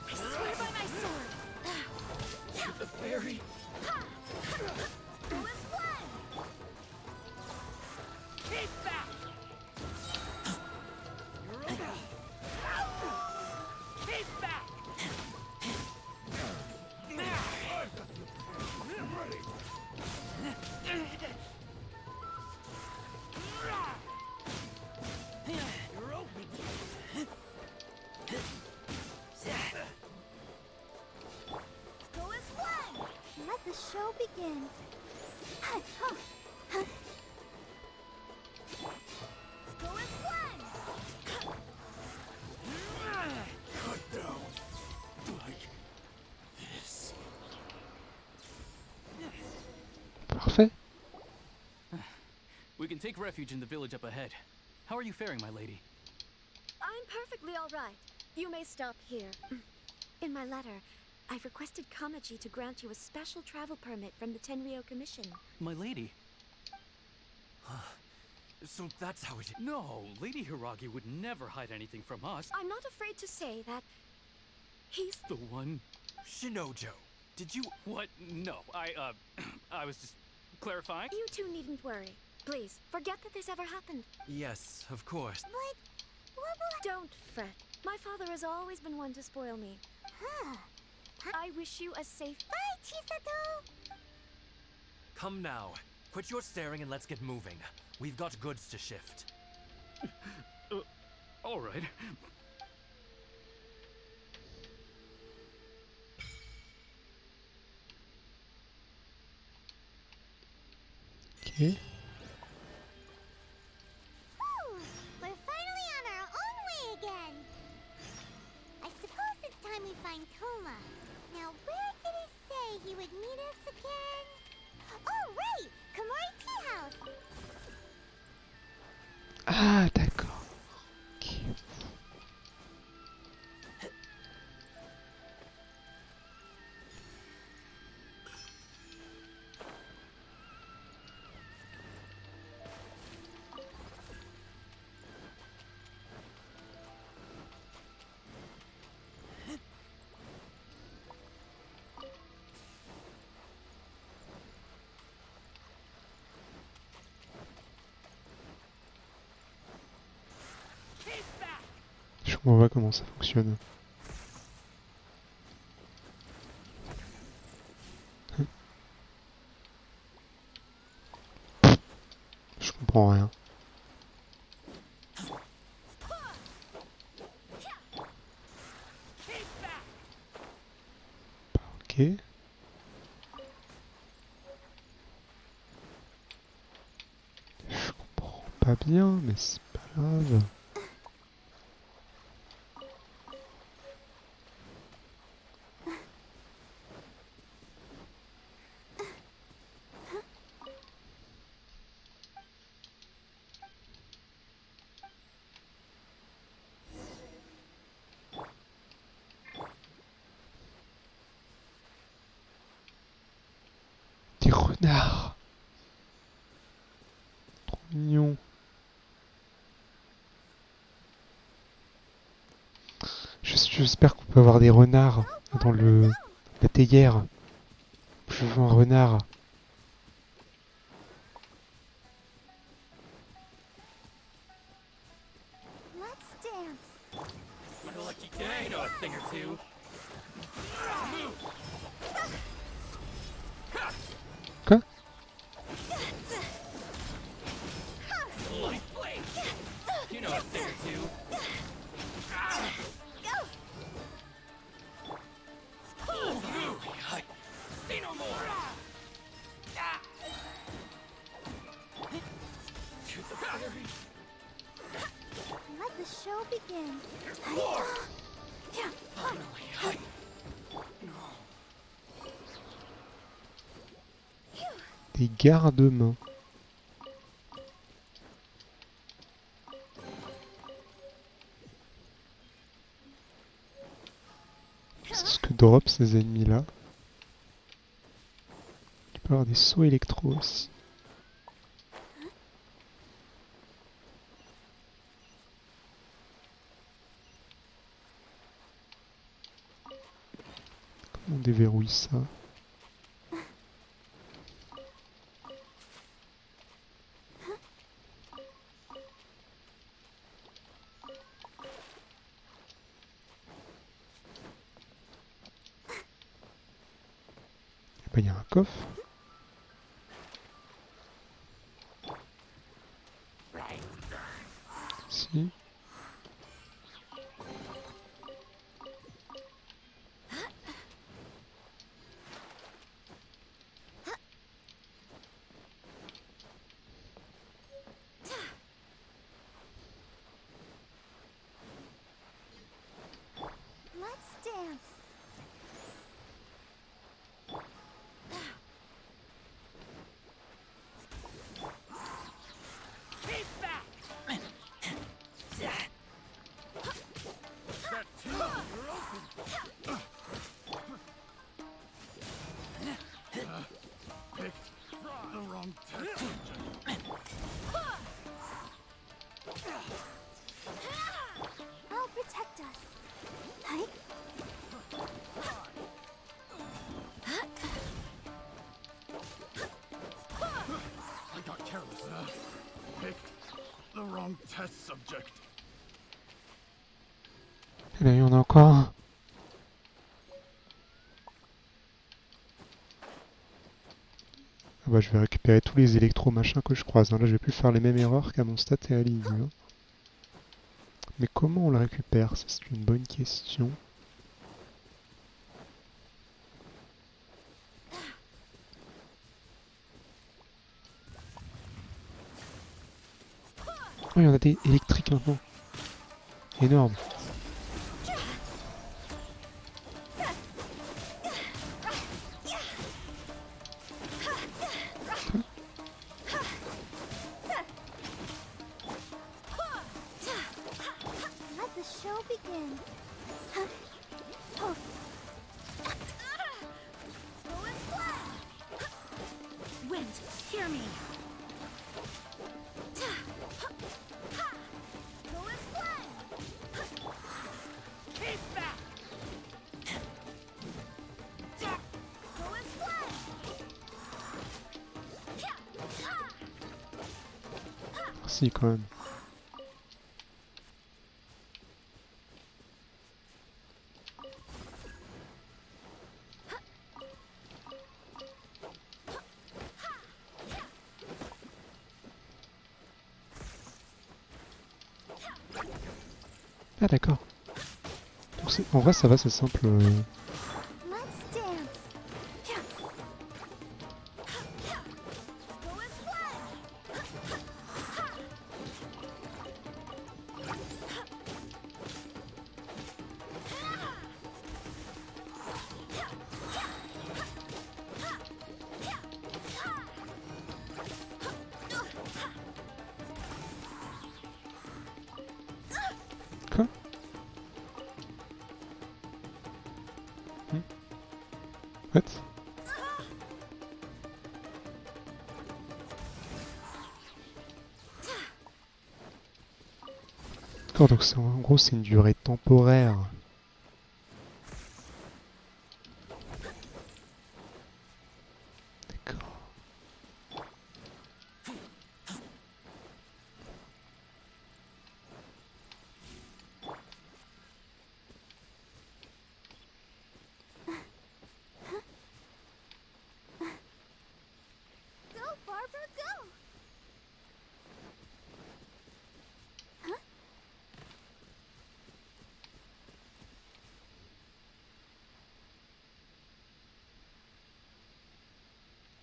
I swear by my sword! The fairy. Keep back! You're okay. Keep back! You're the show begin. Cut down. Like this. Parfait. We can take refuge in the village up ahead. How are you faring, my lady? I'm perfectly all right. You may stop here. In my letter, I've requested Kamaji to grant you a special travel permit from the Tenryou Commission. My lady? So that's how it is. No, Lady Hiragi would never hide anything from us. I'm not afraid to say that he's The one... Shinojo, did you... What? No, I was just clarifying. You two needn't worry. Please, forget that this ever happened. Yes, of course. But what will Don't fret. My father has always been one to spoil me. I wish you a safe... Bye, Chisato! Come now. Quit your staring and let's get moving. We've got goods to shift. All right. Ok. We're finally on our own way again. I suppose it's time we find Toma. Now, where did he say he would meet us again? Oh, right! Kamori Tea House! Ah, d'accord. Ok. Je comprends pas comment ça fonctionne. Je comprends rien. Ok. Je comprends pas bien, mais c'est pas grave. Des renards. Trop mignon. J'espère qu'on peut avoir des renards dans la théière. Je veux un renard. Let's dance. My lucky day, I know a thing or two. Quoi? Light blade. You know a thing or two. Say no more. To the battery. Let the show begin. Finally, Des gardes-mains. C'est ce que drop ces ennemis-là. Il peut y avoir des sauts électro aussi. Comment on déverrouille ça? Il y a un coffre. Si. Pick the wrong test. I'll protect us. Hi. I got careless. Picked the wrong test subject. Et là, il y en a encore un. Ah bah, je vais récupérer tous les électro machins que je croise. Hein. Là, je vais plus faire les mêmes erreurs qu'à mon stat et à l'IU. Hein. Mais comment on le récupère? Ça, c'est une bonne question. Oh, il y en a des électriques maintenant. Énorme. Let the show begin. Oh. Wind, hear me. Keep back. Merci quand même. Ah d'accord. Donc en vrai ça va, c'est simple. Let's dance. Quoi? What? D'accord, donc en gros c'est une durée temporaire. D'accord. Go, Barbara, go.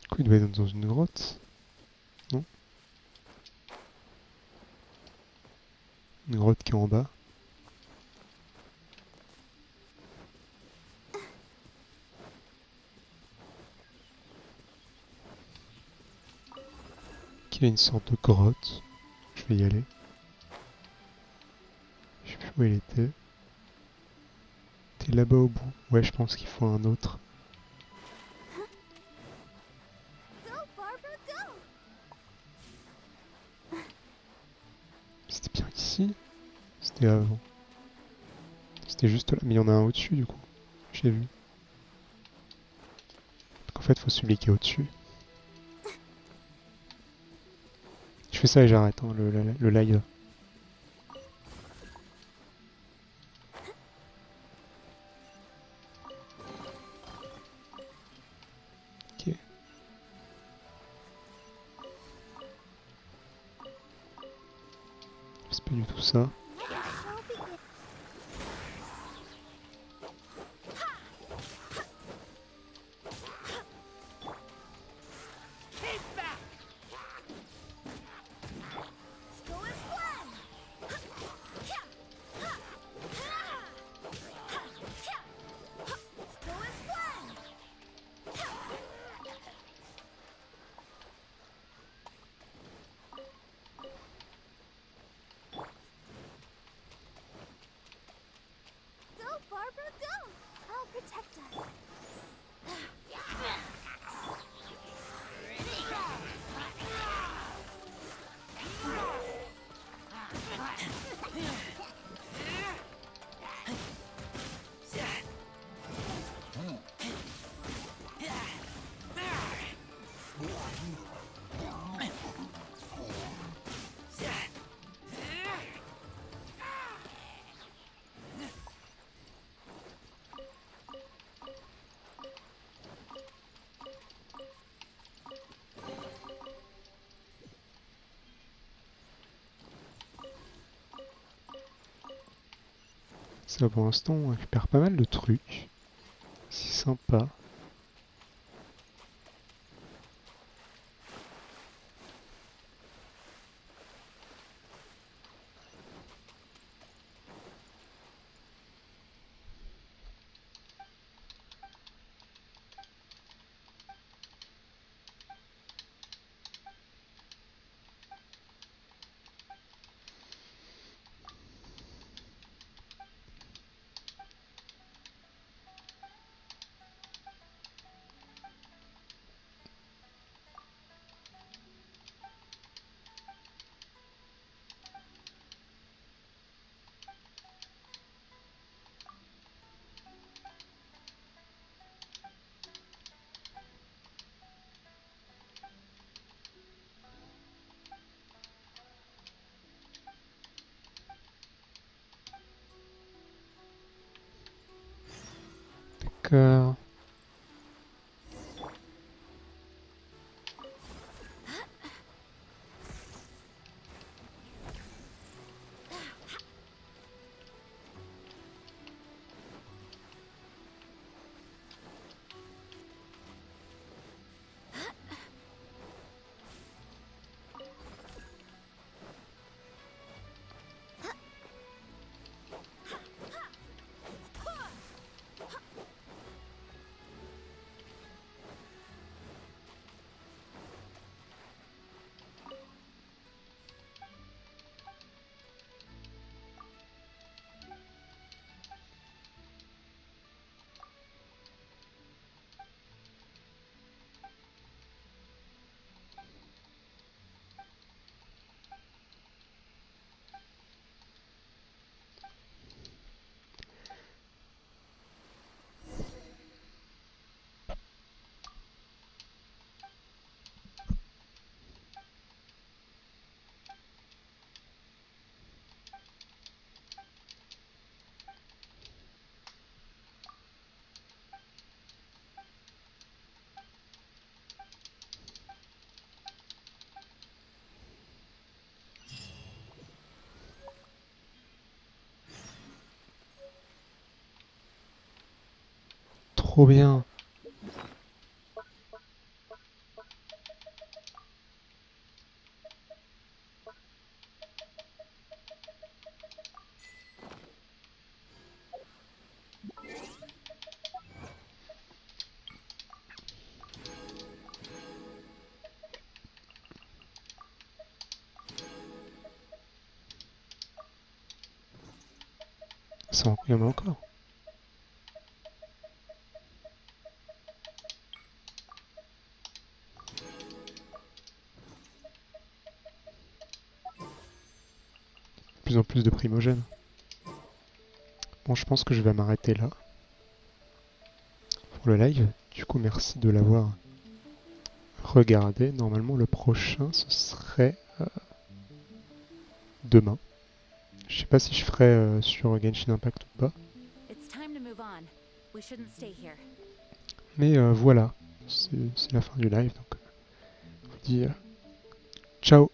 Du coup il doit être dans une grotte. Non? Une grotte qui est en bas. Qui est une sorte de grotte. Je vais y aller. Je sais plus où elle était. T'es là-bas au bout. Ouais, je pense qu'il faut un autre. Go, Barbara, go. C'était bien ici? C'était avant. C'était juste là. Mais il y en a un au-dessus du coup. J'ai vu. Donc en fait, faut celui qui est au-dessus. Je fais ça et j'arrête hein, le live. Ok. C'est pas du tout ça. Ça, pour l'instant, on récupère pas mal de trucs. C'est sympa. D'accord. Trop bien. Il y en a encore. De plus en plus de primogènes. Bon, je pense que je vais m'arrêter là pour le live. Du coup, merci de l'avoir regardé. Normalement, le prochain, ce serait demain. Je sais pas si je ferai sur Genshin Impact ou pas. Mais voilà, c'est la fin du live. Donc, je vous dis ciao.